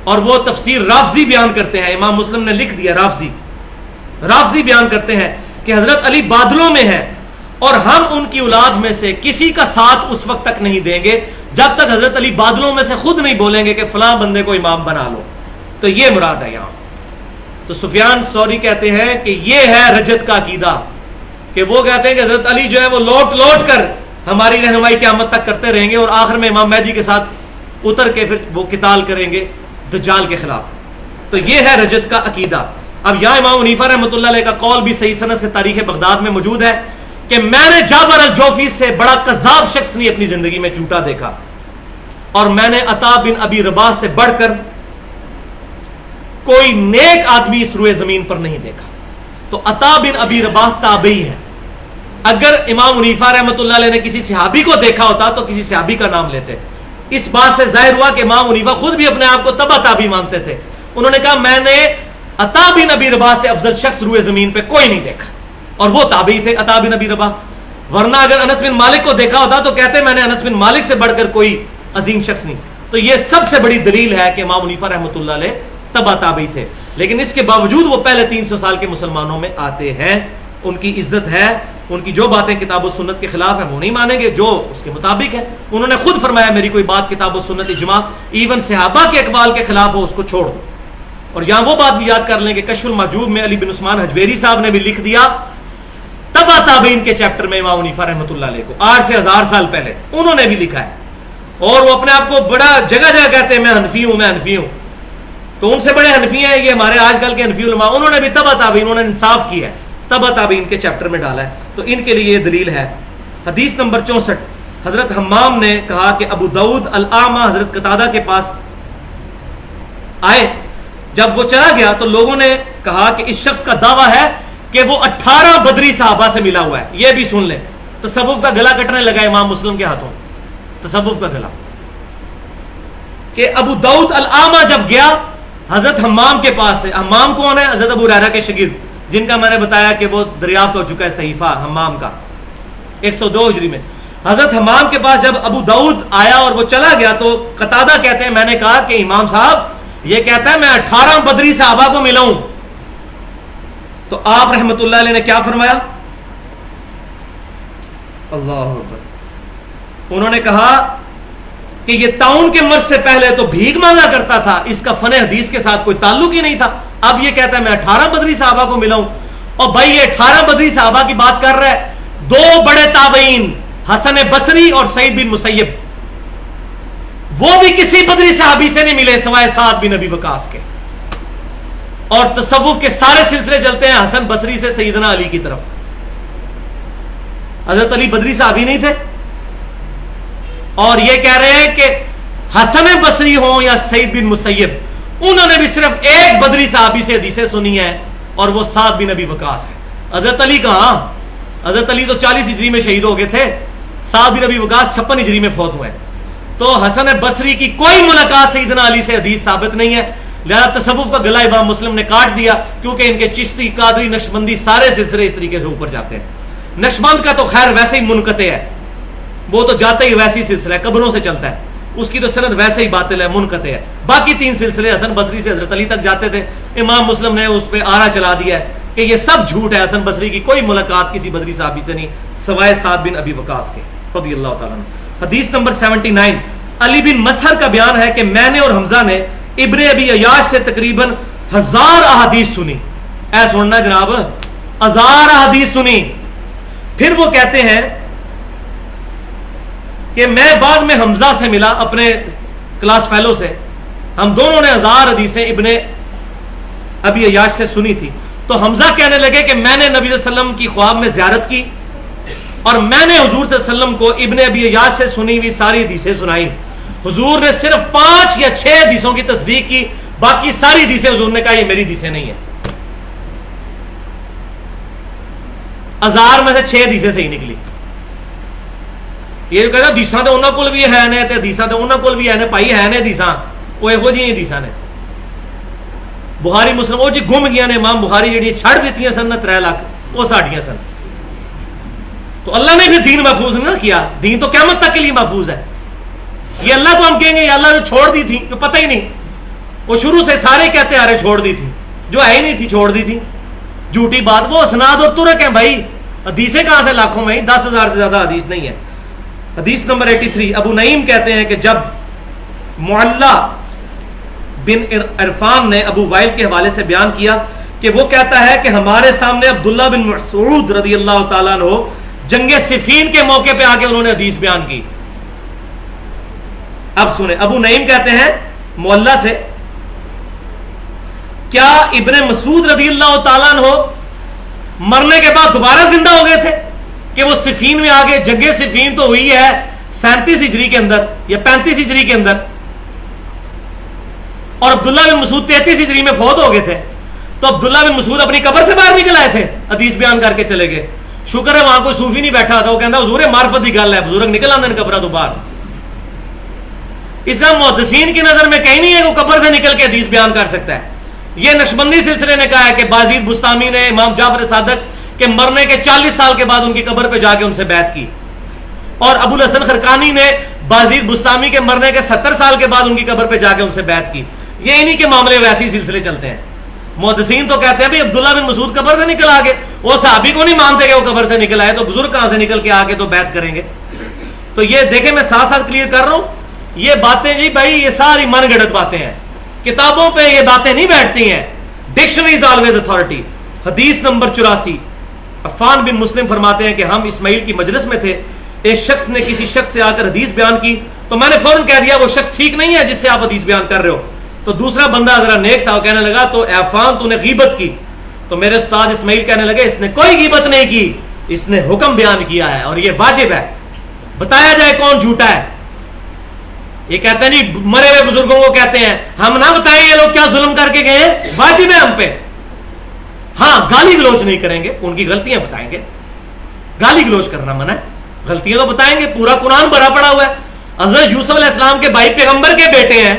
اور وہ تفسیر رافضی بیان کرتے ہیں, امام مسلم نے لکھ دیا رافضی بیان کرتے ہیں کہ حضرت علی بادلوں میں ہے اور ہم ان کی اولاد میں سے کسی کا ساتھ اس وقت تک نہیں دیں گے جب تک حضرت علی بادلوں میں سے خود نہیں بولیں گے کہ فلاں بندے کو امام بنا لو. تو یہ مراد ہے یہاں. تو سفیان ثوری کہتے ہیں کہ یہ ہے رجت کا عقیدہ, کہ وہ کہتے ہیں کہ حضرت علی جو ہے وہ لوٹ کر ہماری رہنمائی قیامت تک کرتے رہیں گے, اور آخر میں امام مہدی کے ساتھ اتر کے پھر وہ قتال کریں گے دجال کے خلاف. تو یہ ہے رجت کا عقیدہ. اب یہاں امام حنیفہ رحمۃ اللہ علیہ کا قول بھی صحیح سند سے تاریخ بغداد میں موجود ہے کہ میں نے جابر الجوفی سے بڑا کذاب شخص نہیں اپنی زندگی میں جھوٹا دیکھا, اور میں نے عطا بن ابی رباح سے بڑھ کر کوئی نیک آدمی اس روئے زمین پر نہیں دیکھا. تو عطا بن ابی رباح تابعی ہے. اگر امام حنیفہ رحمۃ اللہ علیہ نے کسی صحابی کو دیکھا ہوتا تو کسی صحابی کا نام لیتے. اس بات سے ظاہر ہوا کہ امام حنیفہ خود بھی اپنے آپ کو تبع تابعی مانتے تھے. انہوں نے کہا میں نے عطا بن ابی رباح سے افضل شخص روئے زمین پہ کوئی نہیں دیکھا, اور وہ تابعی تھے عطا بن ابی رباح. ورنہ اگر انس بن مالک کو دیکھا ہوتا تو کہتے میں نے انس بن مالک سے بڑھ کر کوئی عظیم شخص نہیں. تو یہ سب سے بڑی دلیل ہے کہ امام حنیفہ رحمۃ اللہ علیہ تبع تابعی تھے, لیکن اس کے باوجود وہ پہلے 300 سال کے مسلمانوں میں آتے ہیں. ان کی عزت ہے, ان کی جو باتیں کتاب و سنت کے خلاف ہیں وہ نہیں مانیں گے, جو اس کے مطابق ہے. انہوں نے خود فرمایا میری کوئی بات کتاب و سنت اجماع ایون صحابہ کے اقوال کے خلاف ہو اس کو چھوڑ دو. اور یہاں وہ بات بھی یاد کر لیں کہ کشف المحجوب میں علی بن عثمان حجویری صاحب نے بھی لکھ دیا تبع تابعین کے چیپٹر میں امام حنیفہ رحمۃ اللہ علیہ کو 8 سے 1000 سال پہلے انہوں نے بھی لکھا ہے, اور وہ اپنے آپ کو بڑا جگہ کہتے ہیں میں حنفی ہوں. تو ان سے بڑے حنفی ہیں یہ ہمارے آج کل کے حنفی علماء, انہوں نے بھی تبع تابعین, انہوں نے انصاف کیا ہے, تبع تابعین کے چیپٹر میں ڈالا ہے. تو ان کے لیے یہ دلیل ہے. حدیث نمبر 64. حضرت حمام نے کہا کہ ابو داؤد الاعمى حضرت قتادہ کے پاس آئے, جب وہ چلا گیا تو لوگوں نے کہا کہ اس شخص کا دعویٰ ہے کہ وہ 18 بدری صحابہ سے ملا ہوا ہے. یہ بھی سن لیں, تصوف کا گلا کٹنے لگا امام مسلم کے ہاتھوں, تصوف کا گلا. کہ ابو داؤد الاعمى جب گیا حضرت حمام کے پاس ہے. حمام کون ہے؟ حضرت ابو ہریرہ کے شاگرد, جن کا میں نے بتایا کہ وہ دریافت ہو چکا ہے صحیفہ حمام کا 102 ہجری میں. حضرت حمام کے پاس جب ابو داؤد آیا اور وہ چلا گیا تو قتادہ کہتے ہیں میں نے کہا کہ امام صاحب یہ کہتا ہے میں 18 بدری صحابہ کو ملا ہوں. تو آپ رحمت اللہ علیہ نے کیا فرمایا؟ اللہ اکبر. انہوں نے کہا کہ یہ طاعون کے مرض سے پہلے تو بھیک مانگا کرتا تھا, اس کا فن حدیث کے ساتھ کوئی تعلق ہی نہیں تھا. اب یہ کہتا ہے میں 18 بدری صحابہ کو ملا ہوں. اور بھائی یہ 18 بدری صحابہ کی بات کر رہا ہے, 2 بڑے تابعین حسن بصری اور سعید بن مسیب, وہ بھی کسی بدری صحابی سے نہیں ملے سوائے سعد بن ابی وقاص کے. اور تصوف کے سارے سلسلے چلتے ہیں حسن بصری سے سیدنا علی کی طرف. حضرت علی بدری صحابی نہیں تھے, اور یہ کہہ رہے ہیں کہ حسن بصری ہوں یا سعید بن مسیب, انہوں نے بھی صرف ایک بدری صحابی سے حدیثیں سنی ہیں, اور وہ سعد بن ابی وقاص ہے. حضرت علی کہاں؟ حضرت علی تو 40 ہجری میں شہید ہو گئے تھے, سعد بن ابی وقاص 56 ہجری میں فوت ہوئے. تو حسن بصری کی کوئی ملاقات سیدنا علی سے حدیث ثابت نہیں ہے. لہذا تصوف کا گلا امام مسلم نے کاٹ دیا, کیونکہ ان کے چشتی, قادری, نقشبندی سارے سلسلے اس طریقے سے اوپر جاتے ہیں. نقشبند کا تو خیر ویسے ہی منقطع ہے, وہ تو جاتے ہی ویسے ہی سلسلہ ہے, قبروں سے چلتا ہے, اس کی تو سند ویسے ہی باطل ہے, منقطع ہے. باقی 3 سلسلے حسن بصری سے حضرت علی تک جاتے تھے. امام مسلم نے اس پہ آرا چلا دیا ہے کہ یہ سب جھوٹ ہے, حسن بصری کی کوئی ملاقات کسی بدری صحابی سے نہیں سوائے سعد بن ابی وقاص کے رضی اللہ تعالیٰ عنہ. حدیث نمبر 79, علی بن مسہر کا بیان ہے کہ میں نے اور حمزہ نے ابن ابی عیاش سے تقریباً 1000 احادیث سنی. اے سننا جناب, 1000 احادیث سنی. پھر وہ کہتے ہیں کہ میں بعد میں حمزہ سے ملا, اپنے کلاس فیلو سے, ہم دونوں نے 1000 حدیثیں ابن ابی عیاش سے سنی تھی. تو حمزہ کہنے لگے کہ میں نے نبی صلی اللہ علیہ وسلم کی خواب میں زیارت کی, اور میں نے حضور صلی اللہ علیہ وسلم کو ابن ابی عیاش سے سنی ہوئی ساری حدیثیں سنائی. حضور نے صرف 5 یا 6 حدیثوں کی تصدیق کی, باقی ساری حدیثیں حضور نے کہا یہ میری حدیثیں نہیں ہیں. 1000 میں سے 6 حدیثیں صحیح نکلی. یہ کہتا حدیثاں تے انہاں کول بھی ہے نے, تے حدیثاں تے انہاں کول بھی ہے نے, بھائی ہے نے حدیثاں, وہ ایہو جی حدیثاں نے. بخاری مسلم وہ جی گم گیا نے, امام بخاری جڑی چھڑ دیتی ہیں سن 3 لاکھ, وہ ساڈیاں سن. تو اللہ نے بھی دین محفوظ نہ کیا, دین تو قیامت تک کے لیے محفوظ ہے. یہ اللہ کو ہم کہیں گے یہ اللہ نے چھوڑ دی تھی, تو پتہ ہی نہیں, وہ شروع سے سارے کہتے آ رہے چھوڑ دی تھی, جو ہے ہی نہیں تھی چھوڑ دی تھی. جھوٹی بات, وہ اسناد اور ترک ہیں بھائی, حدیثیں کہاں سے لاشوں میں, 10,000 سے زیادہ حدیث نہیں ہے. حدیث نمبر 83, ابو نعیم کہتے ہیں کہ جب معلّہ بن عرفان نے ابو وائل کے حوالے سے بیان کیا کہ وہ کہتا ہے کہ ہمارے سامنے عبداللہ بن مسعود رضی اللہ تعالیٰ عنہ جنگ صفین کے موقع پہ آ کے انہوں نے حدیث بیان کی. اب سنیں, ابو نعیم کہتے ہیں معلّہ سے, کیا ابن مسعود رضی اللہ تعالیٰ عنہ مرنے کے بعد دوبارہ زندہ ہو گئے تھے کہ وہ صفین میں آگے؟ جنگ صفین تو ہوئی ہے 37 ہجری کے اندر یا 35 ہجری کے اندر, اور عبداللہ بن مسعود 33 ہجری میں فوت ہو گئے تھے. تو عبداللہ بن مسعود اپنی قبر سے باہر نکل آئے تھے, حدیث بیان کر کے چلے گئے. شکر ہے وہاں کوئی صوفی نہیں بیٹھا تھا, وہ کہتا حضور معرفت کی گل ہے, بزرگ نکل آتے ہیں قبروں تو باہر. اس کا محدثین کی نظر میں کہیں نہیں ہے کہ وہ قبر سے نکل کے حدیث بیان کر سکتا ہے. یہ نقشبندی سلسلے نے کہا ہے کہ بازید بستامی نے امام جعفر صادق کے مرنے کے 40 سال کے بعد ان کی قبر پہ جا کے ان سے بیعت کی, اور ابو الحسن خرقانی نے بازید بستامی کے مرنے کے 70 سال کے بعد ان کی قبر پہ جا کے ان سے بیعت کی. یہ انہی کے معاملے ویسے ہی سلسلے چلتے ہیں. محدثین تو کہتے ہیں بھائی عبداللہ بن مسعود قبر سے نکل آگے, وہ صحابی کو نہیں مانتے کہ وہ قبر سے نکل آئے, تو بزرگ کہاں سے نکل کے آگے تو بیعت کریں گے. تو یہ دیکھیں میں ساتھ ساتھ کلیئر کر رہا ہوں, یہ باتیں جی بھائی یہ ساری من گھڑت باتیں ہیں, کتابوں پہ یہ باتیں نہیں بیٹھتی ہیں. Dictionary is always authority. حدیث نمبر 84, عفان بن مسلم فرماتے ہیں کہ ہم اسماعیل کی مجلس میں تھے, ایک شخص نے کسی شخص سے آ کر حدیث بیان کی, تو میں نے فوراً کہہ دیا وہ شخص ٹھیک نہیں ہے جس سے آپ حدیث بیان کر رہے ہو. تو دوسرا بندہ ذرا نیک تھا, وہ کہنے لگا تو اے عفان تو نے غیبت کی. تو میرے استاد اسماعیل کہنے لگے اس نے کوئی غیبت نہیں کی, اس نے حکم بیان کیا ہے اور یہ واجب ہے, بتایا جائے کون جھوٹا ہے. یہ کہتے ہیں نہیں, مرے ہوئے بزرگوں کو کہتے ہیں ہم نہ بتائیں یہ لوگ کیا ظلم کر کے گئے, واجب ہے ہم پہ. ہاں گالی گلوچ نہیں کریں گے, ان کی غلطیاں بتائیں گے, گالی گلوچ کرنا منع ہے, غلطیاں تو بتائیں گے. پورا قرآن بھرا پڑا ہوا ہے. حضرت یوسف علیہ السلام کے بھائی پیغمبر کے بیٹے ہیں,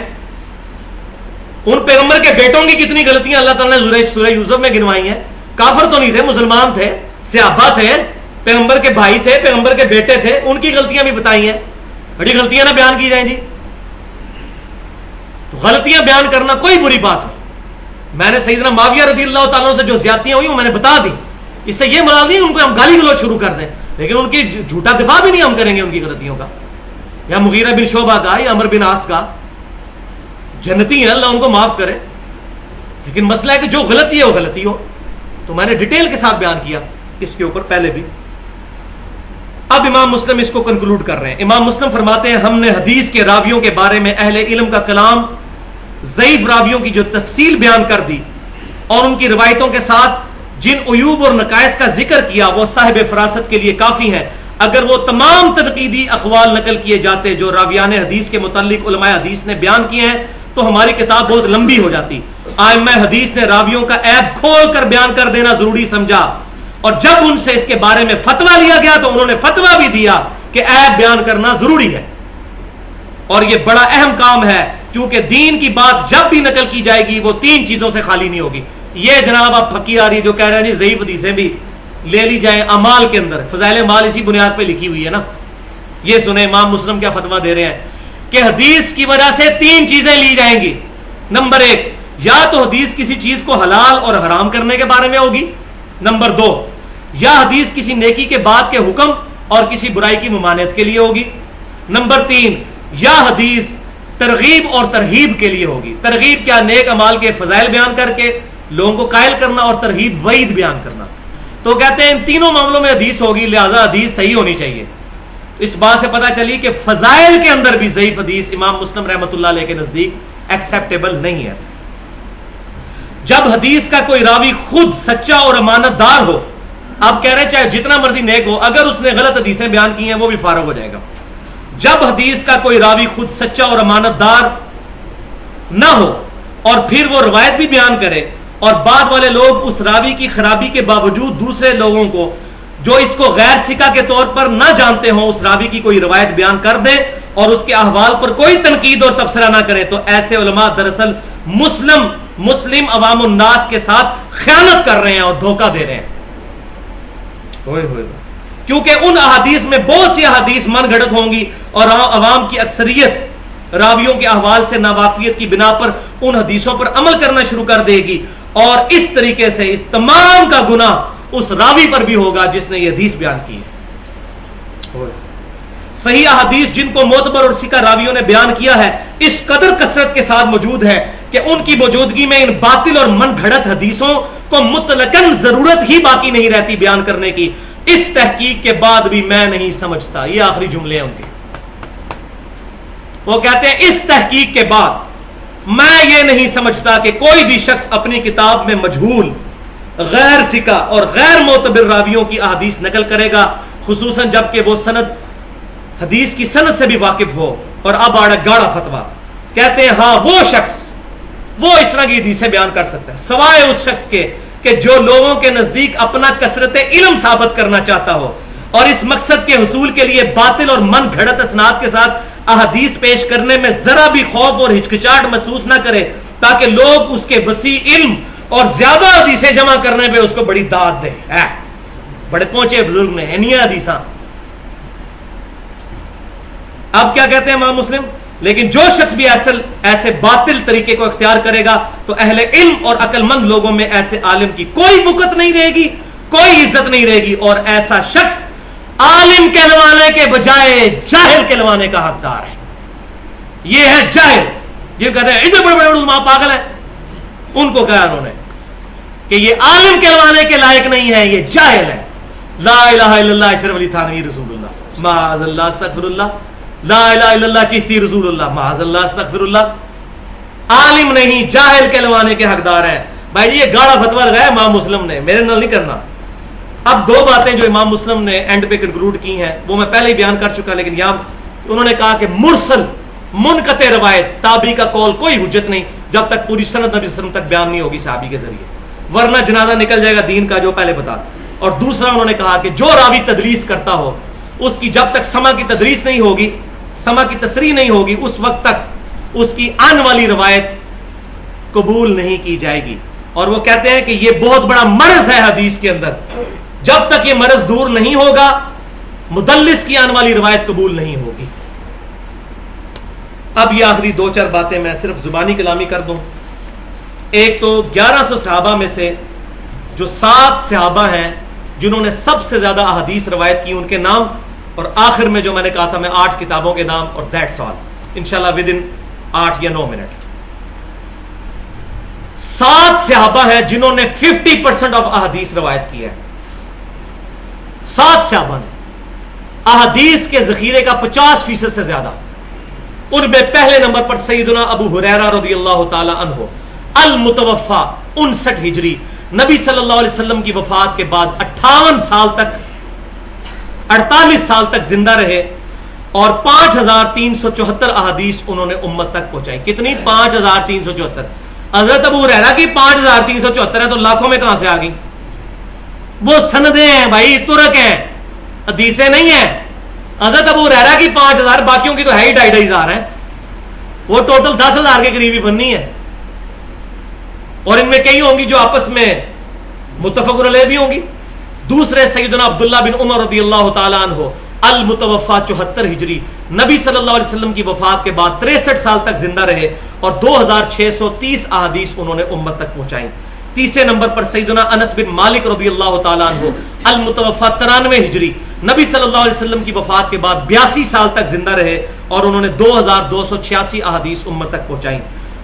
ان پیغمبر کے بیٹوں کی کتنی غلطیاں اللہ تعالیٰ نے سورہ یوسف میں گنوائی ہیں. کافر تو نہیں تھے, مسلمان تھے, صحابہ تھے, پیغمبر کے بھائی تھے, پیغمبر کے بیٹے تھے, ان کی غلطیاں بھی بتائی ہیں. بڑی غلطیاں نہ بیان کی جائیں جی. تو غلطیاں بیان کرنا کوئی بری بات نہیں. میں نے سیدنا معاویہ رضی اللہ تعالیٰ سے جو زیادتیاں ہوئی وہ میں نے بتا دی. اس سے یہ مراد نہیں ان کو ہم گالی گلوچ شروع کر دیں, لیکن ان کی جھوٹا دفاع بھی نہیں ہم کریں گے ان کی غلطیوں کا, یا مغیرہ بن شعبہ کا یا عمر بن عاص کا. جنتی ہیں, اللہ ان کو معاف کرے, لیکن مسئلہ ہے کہ جو غلطی ہے وہ غلطی ہو. تو میں نے ڈیٹیل کے ساتھ بیان کیا اس کے اوپر پہلے بھی. اب امام مسلم اس کو کنکلوڈ کر رہے ہیں. امام مسلم فرماتے ہیں ہم نے حدیث کے راویوں کے بارے میں اہل علم کا کلام، ضعیف راویوں کی جو تفصیل بیان کر دی اور ان کی روایتوں کے ساتھ جن عیوب اور نقائص کا ذکر کیا وہ صاحب فراست کے لیے کافی ہیں. اگر وہ تمام تنقیدی اقوال نقل کیے جاتے جو راویان حدیث کے متعلق علماء حدیث نے بیان کیے ہیں تو ہماری کتاب بہت لمبی ہو جاتی. ائمہ حدیث نے راویوں کا عیب کھول کر بیان کر دینا ضروری سمجھا، اور جب ان سے اس کے بارے میں فتویٰ لیا گیا تو انہوں نے فتویٰ بھی دیا کہ عیب بیان کرنا ضروری ہے. اور یہ بڑا اہم کام ہے کیونکہ دین کی بات جب بھی نقل کی جائے گی وہ تین چیزوں سے خالی نہیں ہوگی. یہ جناب اب پھکی آ رہی جو کہہ رہے ہیں جی ضعیف حدیثیں بھی لے لی جائیں اعمال کے اندر، فضائل اعمال اسی بنیاد پہ لکھی ہوئی ہے نا. یہ سنیں امام مسلم کیا فتویٰ دے رہے ہیں کہ حدیث کی وجہ سے تین چیزیں لی جائیں گی. نمبر ایک، یا تو حدیث کسی چیز کو حلال اور حرام کرنے کے بارے میں ہوگی. نمبر دو، یا حدیث کسی نیکی کے بعد کے حکم اور کسی برائی کی ممانعت کے لیے ہوگی. نمبر تین، یا حدیث ترغیب اور ترہیب کے لیے ہوگی. ترغیب کیا؟ نیک اعمال کے فضائل بیان کر کے لوگوں کو قائل کرنا، اور ترہیب وعید بیان کرنا. تو کہتے ہیں ان تینوں معاملوں میں حدیث ہوگی، لہذا حدیث صحیح ہونی چاہیے. اس بات سے پتہ چلی کہ فضائل کے اندر بھی ضعیف حدیث امام مسلم رحمۃ اللہ علیہ کے نزدیک ایکسیپٹیبل نہیں ہے. جب حدیث کا کوئی راوی خود سچا اور امانت دار ہو، آپ کہہ رہے ہیں چاہے جتنا مرضی نیک ہو، اگر اس نے غلط حدیثیں بیان کی ہیں وہ بھی فارغ ہو جائے گا. جب حدیث کا کوئی راوی خود سچا اور امانت دار نہ ہو اور پھر وہ روایت بھی بیان کرے اور بعد والے لوگ اس راوی کی خرابی کے باوجود دوسرے لوگوں کو جو اس کو غیر ثقہ کے طور پر نہ جانتے ہوں اس راوی کی کوئی روایت بیان کر دیں اور اس کے احوال پر کوئی تنقید اور تبصرہ نہ کریں، تو ایسے علماء دراصل مسلم عوام الناس کے ساتھ خیانت کر رہے ہیں اور دھوکہ دے رہے ہیں. کیونکہ ان احادیث میں بہت سی احادیث من گھڑت ہوں گی اور عوام کی اکثریت راویوں کے احوال سے ناواقفیت کی بنا پر ان حدیثوں پر عمل کرنا شروع کر دے گی، اور اس طریقے سے اس تمام کا گناہ اس راوی پر بھی ہوگا جس نے یہ حدیث بیان کی ہے. صحیح احادیث جن کو معتبر اور ثقہ راویوں نے بیان کیا ہے اس قدر کثرت کے ساتھ موجود ہے کہ ان کی موجودگی میں ان باطل اور من گھڑت حدیثوں کو مطلقاً ضرورت ہی باقی نہیں رہتی بیان کرنے کی. اس تحقیق کے بعد بھی میں نہیں سمجھتا، یہ آخری جملے ہیں ان کے. وہ کہتے ہیں اس تحقیق کے بعد میں یہ نہیں سمجھتا کہ کوئی بھی شخص اپنی کتاب میں مجہول، غیر ثقہ اور غیر معتبر راویوں کی احادیث نقل کرے گا، خصوصاً جب کہ وہ سند حدیث کی سند سے بھی واقف ہو. اور اب آڑا گاڑا فتویٰ کہتے ہیں ہاں وہ شخص وہ اس طرح کی حدیثیں بیان کر سکتا ہے سوائے اس شخص کے کہ جو لوگوں کے نزدیک اپنا کثرت علم ثابت کرنا چاہتا ہو اور اس مقصد کے حصول کے لیے باطل اور من گھڑت اسناد کے ساتھ احادیث پیش کرنے میں ذرا بھی خوف اور ہچکچاہٹ محسوس نہ کرے تاکہ لوگ اس کے وسیع علم اور زیادہ حدیثیں جمع کرنے پہ اس کو بڑی داد دیں. بڑے پہنچے بزرگ نے انیاں حدیثاں. اب کیا کہتے ہیں امام مسلم؟ لیکن جو شخص بھی ایسے باطل طریقے کو اختیار کرے گا تو اہل علم اور عقل مند لوگوں میں ایسے عالم کی کوئی وقت نہیں رہے گی، کوئی عزت نہیں رہے گی، اور ایسا شخص عالم کہلوانے کے بجائے جاہل کہلوانے کا حقدار ہے. یہ ہے جاہل. یہ کہتے ہیں اتنے بڑے بڑے علماء پاگل ہیں، ان کو کہا انہوں نے کہ یہ عالم کہلوانے کے لائق نہیں ہے، یہ جاہل ہے. لا الہ الا اللہ اشرف علی تھانوی رسول اللہ معاذ اللہ استغفر اللہ، لا الہ الا اللہ چشتی رسول اللہ معاذ اللہ استغفر اللہ. عالم نہیں، جاہل کہلوانے کے حقدار ہیں. بھائی یہ گاڑا فتویٰ لگایا امام مسلم نے، میرے نال نہیں کرنا. اب دو باتیں جو امام مسلم نے اینڈ پہ کنکلوڈ کی ہیں وہ میں پہلے ہی بیان کر چکا، لیکن یہاں انہوں نے کہا کہ مرسل منقطع روایت تابعی کا قول کوئی حجت نہیں جب تک پوری سند نبی صلی اللہ علیہ وسلم تک بیان نہیں ہوگی صحابی کے ذریعے، ورنہ جنازہ نکل جائے گا دین کا جو پہلے بتا. اور دوسرا انہوں نے کہا کہ جو راوی تدریس کرتا ہو اس کی جب تک سما کی تدریس نہیں ہوگی، سما کی تصریح نہیں ہوگی، اس وقت تک اس کی آن والی روایت قبول نہیں کی جائے گی. اور وہ کہتے ہیں کہ یہ بہت بڑا مرض ہے حدیث کے اندر، جب تک یہ مرض دور نہیں ہوگا مدلس کی آن والی روایت قبول نہیں ہوگی. اب یہ آخری دو چار باتیں میں صرف زبانی کلامی کر دوں. ایک تو 1100 صحابہ میں سے جو 7 صحابہ ہیں جنہوں نے سب سے زیادہ احادیث روایت کی ان کے نام، اور آخر میں جو میں نے کہا تھا میں 8 کتابوں کے نام، اور دیٹس آل انشاءاللہ ودن 8 یا 9 منٹ. 7 صحابہ ہیں جنہوں نے 50% آف احادیث روایت کی ہے. 7 صحابہ نے. احادیث کے ذخیرے کا 50% سے زیادہ. ان میں پہلے نمبر پر سیدنا ابو ہریرہ رضی اللہ تعالی عنہ المتوفا 59 ہجری، نبی صلی اللہ علیہ وسلم کی وفات کے بعد 48 سال تک زندہ رہے اور 5374 احادیث انہوں نے امت تک پہنچائی. کتنی؟ 5374. حضرت ابو ہریرہ کی 5374 ہے تو لاکھوں میں کہاں سے آ گئی؟ وہ سندیں ہیں بھائی، ترک ہیں، حدیثیں نہیں ہیں. حضرت ابو ہریرہ کی 5000، باقیوں کی تو ہے ہی 2500 ہیں. وہ ٹوٹل 10,000 کے قریب ہی بننی ہے، اور ان میں کئی ہوں گی جو آپس میں متفق علیہ بھی ہوں گی. دوسرے سیدنا عبداللہ بن عمر رضی اللہ تعالی عنہ المتوفا 74 ہجری، نبی صلی اللہ علیہ وسلم کی وفات کے بعد 63 سال تک زندہ رہے اور 2630 احادیث انہوں نے امت تک پہنچائی. تیسرے نمبر پر سیدنا انس بن مالک رضی اللہ تعالی عنہ المتوفا 93 ہجری، نبی صلی اللہ علیہ وسلم کی وفات کے بعد 82 سال تک زندہ رہے اور انہوں نے 2286 احادیث امت تک پہنچائی.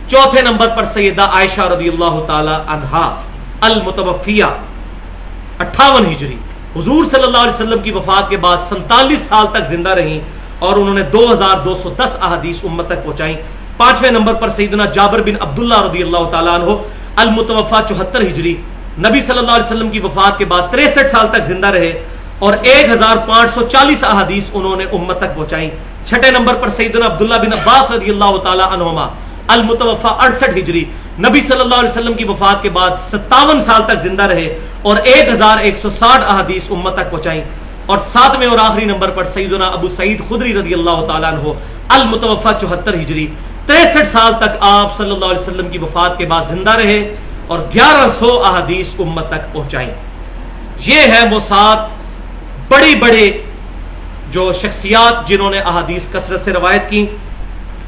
چوتھے نمبر پر سیدہ عائشہ رضی اللہ تعالی عنہا المتوفیہ 58 ہجری، حضور صلی اللہ علیہ وسلم کی وفات کے بعد 47 سال تک زندہ رہیں اور انہوں نے 2210 احادیث امت تک پہنچائیں. پانچویں نمبر پر سیدنا جابر بن عبداللہ رضی اللہ تعالیٰ عنہ المتوفا 74 ہجری، نبی صلی اللہ علیہ وسلم کی وفات کے بعد 63 سال تک زندہ رہے اور 1540 احادیث انہوں نے امت تک پہنچائیں. چھٹے نمبر پر سیدنا عبداللہ بن عباس رضی اللہ تعالیٰ عنہما المتوفا 68 ہجری، نبی صلی اللہ علیہ وسلم کی وفات کے بعد 57 سال تک زندہ رہے اور 1160 احادیث امت تک پہنچائیں. اور ساتویں اور آخری نمبر پر سیدنا ابو سعید خدری رضی اللہ تعالیٰ عنہ المتوفا 74 ہجری، 63 سال تک آپ صلی اللہ علیہ وسلم کی وفات کے بعد زندہ رہے اور 1100 احادیث امت تک پہنچائیں. یہ ہیں وہ 7 بڑے جو شخصیات جنہوں نے احادیث کثرت سے روایت کی.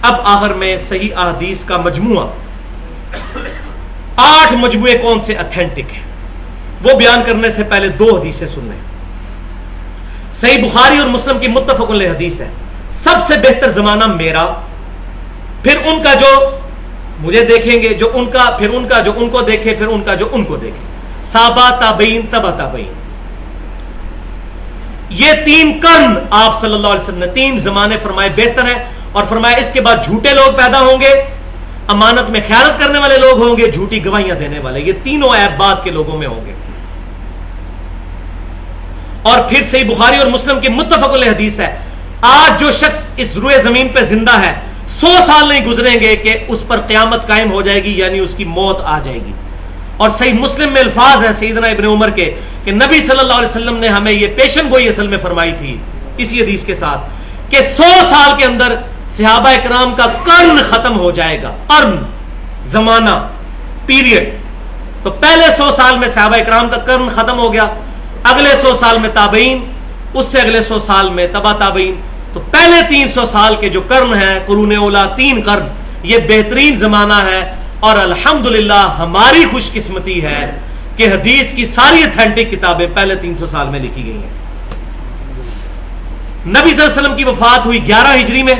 اب آخر میں صحیح احادیث کا مجموعہ 8 مجموعے کون سے اتھینٹک ہیں وہ بیان کرنے سے پہلے 2 حدیثیں سن لیں. صحیح بخاری اور مسلم کی متفق علیہ حدیث ہے، سب سے بہتر زمانہ میرا، پھر ان کا جو مجھے دیکھیں گے، جو ان کا، پھر ان کا جو ان کو دیکھے، پھر ان کا جو ان کو دیکھے، صحابہ تابعین تبع تابعین. یہ 3 قرن آپ صلی اللہ علیہ وسلم نے 3 زمانے فرمائے بہتر ہیں، اور فرمایا اس کے بعد جھوٹے لوگ پیدا ہوں گے، امانت میں خیانت کرنے والے لوگ ہوں گے، جھوٹی گواہیاں دینے والے. یہ تینوں عیب بعد کے لوگوں میں ہوں گے. اور پھر صحیح بخاری اور مسلم کی متفق علیہ حدیث ہے، آج جو شخص اس روئے زمین پہ زندہ ہے 100 سال نہیں گزریں گے کہ اس پر قیامت قائم ہو جائے گی، یعنی اس کی موت آ جائے گی. اور صحیح مسلم میں الفاظ ہیں سیدنا ابن عمر کے کہ نبی صلی اللہ علیہ وسلم نے ہمیں یہ پیشن گوئی اصل میں فرمائی تھی اسی حدیث کے ساتھ کہ 100 سال کے اندر صحابہ اکرام کا قرن ختم ہو جائے گا. قرن زمانہ پیریڈ، تو پہلے 100 سال میں صحابہ اکرام کا قرن ختم ہو گیا، اگلے 100 سال میں تابعین، اس سے اگلے 100 سال میں تبع تابعین. تو پہلے 300 سال کے جو قرن ہیں قرون اولا 3 قرن، یہ بہترین زمانہ ہے. اور الحمدللہ ہماری خوش قسمتی ہے کہ حدیث کی ساری اتھینٹک کتابیں پہلے 300 سال میں لکھی گئی ہیں. نبی صلی اللہ علیہ وسلم کی وفات ہوئی 11 ہجری میں.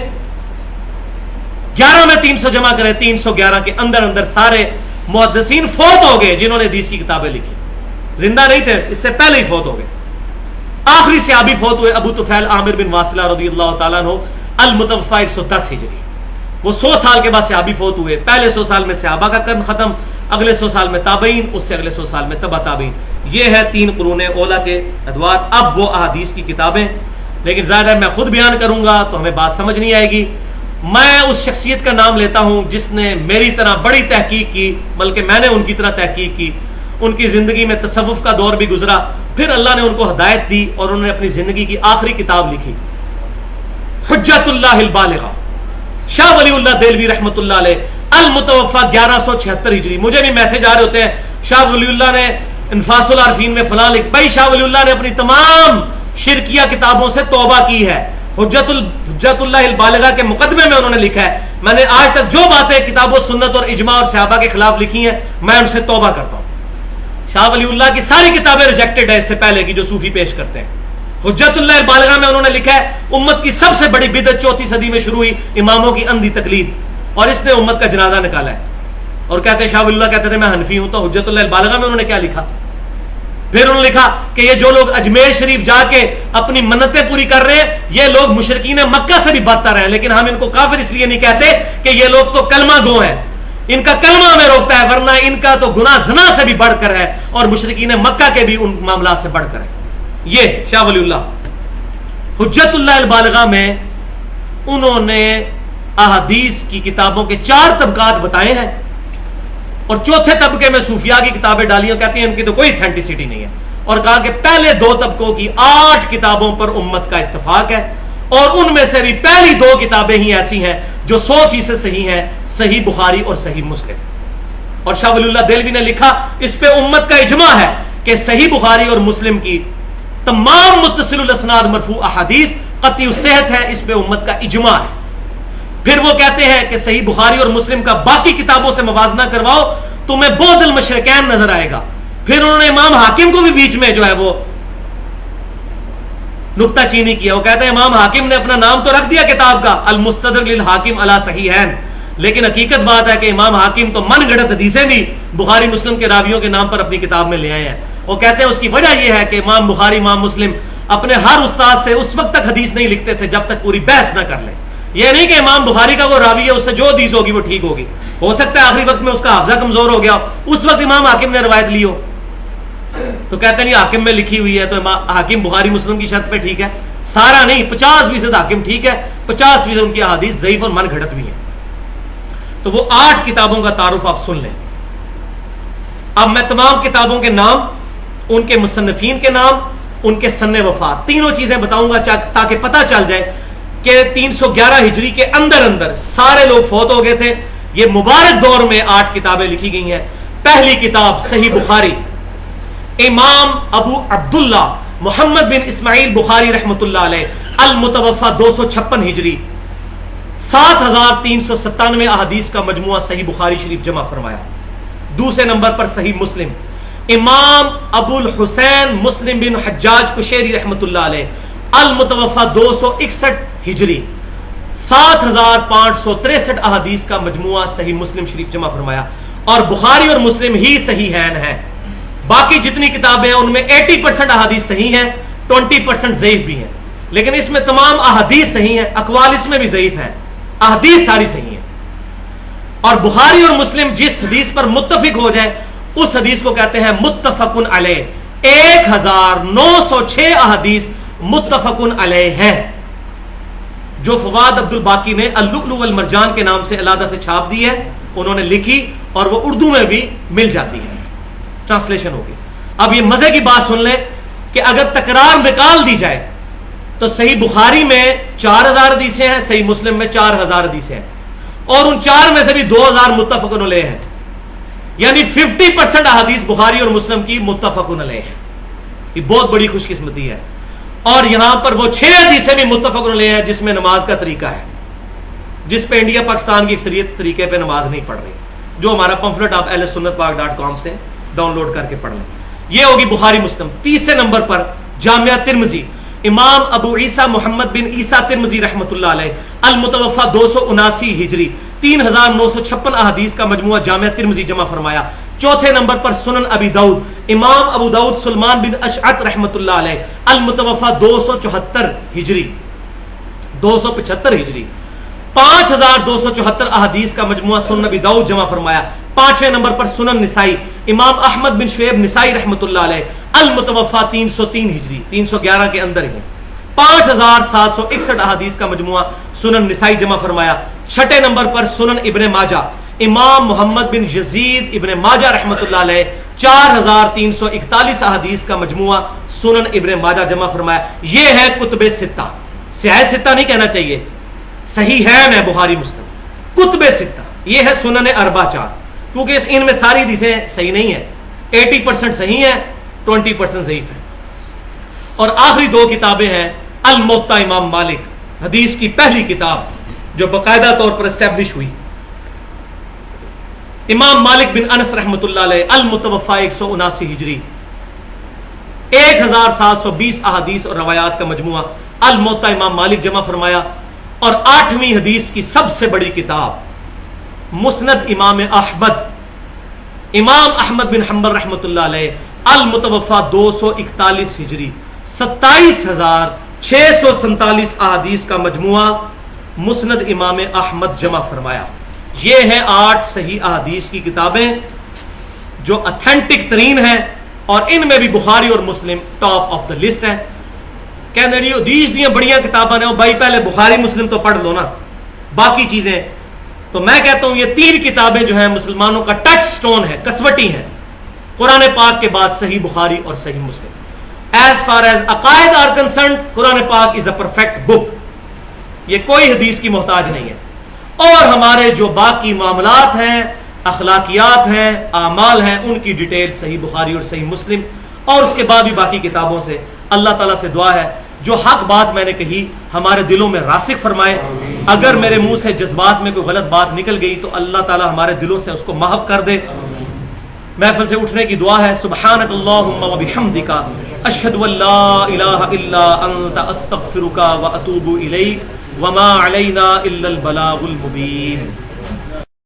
11 میں 300 جمع کریں، 311 کے اندر اندر سارے محدثین فوت ہو گئے جنہوں نے حدیث کی کتابیں لکھی، زندہ نہیں تھے، اس سے پہلے ہی فوت ہو گئے. آخری صحابی فوت ہوئے ابو طفیل عامر بن واصلہ رضی اللہ تعالیٰ عنہ المتوفا 110 ہجری. وہ 100 سال کے بعد صحابی فوت ہوئے. پہلے 100 سال میں صحابہ کا قرن ختم، اگلے 100 سال میں تابعین، اس سے اگلے 100 سال میں تبع تابعین. یہ ہے 3 قرون اولا کے ادوار. اب وہ احادیث کی کتابیں، لیکن ظاہر ہے میں خود بیان کروں گا تو ہمیں بات سمجھ نہیں آئے گی. میں اس شخصیت کا نام لیتا ہوں جس نے میری طرح بڑی تحقیق کی، بلکہ میں نے ان کی طرح تحقیق کی. ان کی زندگی میں تصوف کا دور بھی گزرا، پھر اللہ نے ان کو ہدایت دی اور انہوں نے اپنی زندگی کی آخری کتاب لکھی، حجت اللہ البالغہ، شاہ ولی اللہ دہلوی رحمۃ اللہ علیہ، المتوفا 1176 ہجری. مجھے بھی میسج آ رہے ہوتے ہیں شاہ ولی اللہ نے انفاس العارفین میں فلاں لکھ. بھائی شاہ ولی اللہ نے اپنی تمام شرکیہ کتابوں سے توبہ کی ہے. حجت اللہ البالغہ کے مقدمے میں انہوں نے لکھا ہے میں نے آج تک جو باتیں کتاب و سنت اور اجماع اور صحابہ کے خلاف لکھی ہیں میں ان سے توبہ کرتا ہوں. شاہ ولی اللہ کی ساری کتابیں ریجیکٹڈ ہے اس سے پہلے کی جو صوفی پیش کرتے ہیں. حجت اللہ البالغہ میں انہوں نے لکھا ہے امت کی سب سے بڑی بدعت 4 صدی میں شروع ہوئی، اماموں کی اندھی تقلید، اور اس نے امت کا جنازہ نکالا ہے. اور کہتے ہیں شاہ ولی اللہ کہتے تھے میں حنفی ہوں، تو حجت اللہ البالغہ میں انہوں نے کیا لکھا؟ پھر انہوں نے لکھا کہ یہ جو لوگ اجمیر شریف جا کے اپنی منتیں پوری کر رہے ہیں یہ لوگ مشرکین مکہ سے بھی بدتر ہیں، لیکن ہم ان کو کافر اس لیے نہیں کہتے کہ یہ لوگ تو کلمہ گو ہیں، ان کا کلمہ ہمیں روکتا ہے، ورنہ ان کا تو گناہ زنا سے بھی بڑھ کر ہے اور مشرکین مکہ کے بھی ان معاملات سے بڑھ کر ہے۔ یہ شاہ ولی اللہ حجت اللہ البالغہ میں انہوں نے احادیث کی کتابوں کے 4 طبقات بتائے ہیں، اور چوتھے طبقے میں صوفیاء کی کتابیں ڈالی اور کہتے ہیں ان کی تو کوئی اتھینٹسٹی نہیں ہے، اور کہا کہ پہلے 2 طبقوں کی 8 کتابوں پر امت کا اتفاق ہے، اور ان میں سے بھی پہلی 2 کتابیں ہی ایسی ہیں جو 100% صحیح ہیں، صحیح بخاری اور صحیح مسلم۔ اور شاہ ولی اللہ دہلوی نے لکھا اس پہ امت کا اجماع ہے کہ صحیح بخاری اور مسلم کی تمام متصل الاسناد مرفوع احادیث قطعی الصحت ہے، اس پہ امت کا اجماع ہے۔ پھر وہ کہتے ہیں کہ صحیح بخاری اور مسلم کا باقی کتابوں سے موازنہ کرواؤ تمہیں بعد المشرکین نظر آئے گا۔ پھر انہوں نے امام حاکم کو بھی بیچ میں جو ہے وہ نکتہ چینی کیا، وہ کہتے ہیں امام حاکم نے اپنا نام تو رکھ دیا کتاب کا المستدرک للحاکم علی صحیحین، لیکن حقیقت بات ہے کہ امام حاکم تو من گھڑت حدیثیں بھی بخاری مسلم کے راویوں کے نام پر اپنی کتاب میں لے آئے ہیں۔ وہ کہتے ہیں اس کی وجہ یہ ہے کہ امام بخاری امام مسلم اپنے ہر استاد سے اس وقت تک حدیث نہیں لکھتے تھے جب تک پوری بحث نہ کر لیں۔ یہ نہیں کہ امام بخاری کا وہ راوی ہے اس سے جو حدیث ہوگی وہ ٹھیک ہوگی، ہو سکتا ہے آخری وقت میں اس کا حافظہ کمزور ہو گیا، اس وقت امام حاکم نے روایت لی ہو، تو کہتے ہیں نہیں حاکم میں لکھی ہوئی ہے تو حاکم بخاری مسلم کی شرط پہ ٹھیک ہے، سارا نہیں، 50% حاکم ٹھیک ہے، 50% ان کی احادیث ضعیف اور من گھڑت بھی ہیں۔ تو وہ 8 کتابوں کا تعارف آپ سن لیں۔ اب میں تمام کتابوں کے نام، ان کے مصنفین کے نام، ان کے سن وفات، تینوں چیزیں بتاؤں گا تاکہ پتہ چل جائے کہ 311 ہجری کے اندر سارے لوگ فوت ہو گئے تھے۔ یہ مبارک دور میں 8 کتابیں لکھی گئی ہیں۔ پہلی کتاب صحیح بخاری، امام ابو عبداللہ محمد بن اسماعیل بخاری رحمۃ اللہ علیہ، المتوفى 256 ہجری، 7397 احادیث کا مجموعہ صحیح بخاری شریف جمع فرمایا۔ دوسرے نمبر پر صحیح مسلم، امام ابو الحسین مسلم بن حجاج قشیری رحمۃ اللہ علیہ، المتوفى 261 ہجری، 7563 احادیث کا مجموعہ صحیح مسلم شریف جمع فرمایا۔ اور بخاری اور مسلم ہی صحیح ہیں، باقی جتنی کتابیں ہیں ان میں 80% احادیث صحیح ہیں، 20% ضعیف بھی ہیں، لیکن اس میں تمام احادیث صحیح ہیں، اقوال اس میں بھی ضعیف ہیں، احادیث ساری صحیح ہیں۔ اور بخاری اور مسلم جس حدیث پر متفق ہو جائے اس حدیث کو کہتے ہیں متفق علیہ۔ 1906 احادیث متفق علیہ ہیں، جو فواد عبد الباقی نے اللؤلؤ والمرجان کے نام سے علیحدہ سے چھاپ دی ہے، انہوں نے لکھی اور وہ اردو میں بھی مل جاتی ہے، ٹرانسلیشن ہوگی۔ اب یہ مزے کی بات سن لیں کہ اگر تکرار نکال دی جائے تو صحیح بخاری میں 4000 حدیثیں ہیں، صحیح مسلم میں 4000 حدیثیں ہیں، اور ان 4 میں سے بھی 2000 متفق علیہ ہیں، یعنی 50% احادیث بخاری اور مسلم کی متفق علیہ ہیں۔ یہ بہت بڑی خوش قسمتی ہے۔ اور یہاں پر وہ 6 حدیثیں بھی متفق علیہ ہیں جس میں نماز کا طریقہ ہے، جس پہ انڈیا پاکستان کی اکثریت طریقے پہ نماز نہیں پڑھ رہی، جو ہمارا پمفلٹ آپ ahlsunnatpak.com سے ڈاؤن لوڈ کر کے پڑھ لیں۔ یہ ہوگی بخاری مسلم۔ تیسرے نمبر پر جامعہ ترمذی، امام ابو عیسیٰ محمد بن عیسیٰ ترمذی رحمۃ اللہ علیہ، المتوفى 279 ہجری، 3956 احادیث کا مجموعہ جامعہ ترمذی جمع فرمایا۔ چوتھے نمبر پر سنن ابی داؤد، امام ابو داؤد سلمان بن اشعث رحمۃ اللہ علیہ، المتوفى 274 ہجری، 275 ہجری، 5274 احادیث کا مجموعہ سنن ابی داؤد جمع فرمایا۔ پانچویں نمبر پر سنن نسائی، امام احمد بن شعیب نسائی رحمۃ اللہ علیہ، المتوفى 303 ہجری، 311 کے اندر ہی، 5761 احادیث کا مجموعہ سنن نسائی جمع فرمایا۔ چھٹے نمبر پر سنن ابن ماجہ، امام محمد بن یزید ابن ماجہ رحمۃ اللہ علیہ، 4341 احادیث کا مجموعہ سنن ابن ماجہ جمع فرمایا۔ یہ ہے کتب ستہ، سیاہ ستہ نہیں کہنا چاہیے، صحیحین ہے بخاری مسلم، کتب ستہ، یہ ہے سنن اربع 4، کیونکہ ان میں ساری حدیثیں صحیح نہیں ہیں، 80% صحیح ہیں، 20% ضعیف ہیں۔ اور آخری 2 کتابیں ہیں الموطا امام مالک، حدیث کی پہلی کتاب جو باقاعدہ طور پر اسٹیبلش ہوئی، امام مالک بن انس رحمۃ اللہ علیہ، المتوفى 179 ہجری، 1720 احادیث اور روایات کا مجموعہ الموطا امام مالک جمع فرمایا۔ اور 8ویں حدیث کی سب سے بڑی کتاب مسند امام احمد، امام احمد بن حنبل رحمۃ اللہ علیہ، المتوفا 241 ہجری 27,647 احادیث کا مجموعہ مسند امام احمد جمع فرمایا. یہ ہیں 8 صحیح احادیث کی کتابیں جو اتھینٹک ترین ہیں, اور ان میں بھی بخاری اور مسلم ٹاپ آف دا لسٹ ہیں. کہنے رہی حدیث دیاں بڑیاں کتاباں نے, بھائی پہلے بخاری مسلم تو پڑھ لو نا, باقی چیزیں. تو میں کہتا ہوں یہ 3 کتابیں جو ہیں مسلمانوں کا ٹچ سٹون ہے, کسوٹی ہیں, قرآن پاک کے بعد صحیح بخاری اور صحیح مسلم. ایز فار ایز عقائد آر کنسرنڈ, قرآن پاک از اے پرفیکٹ بک, یہ کوئی حدیث کی محتاج نہیں ہے. اور ہمارے جو باقی معاملات ہیں, اخلاقیات ہیں, اعمال ہیں, ان کی ڈیٹیل صحیح بخاری اور صحیح مسلم, اور اس کے بعد بھی باقی کتابوں سے. اللہ تعالیٰ سے دعا ہے جو حق بات میں نے کہی ہمارے دلوں میں راسخ فرمائے. اگر میرے منہ سے جذبات میں کوئی غلط بات نکل گئی تو اللہ تعالیٰ ہمارے دلوں سے اس کو محو کر دے. محفل سے اٹھنے کی دعا ہے. سبحانک اللہم و بحمدک, اشہد ان لا الہ الا انت, استغفرک و اتوب الیک, وما علینا الا البلاغ المبین.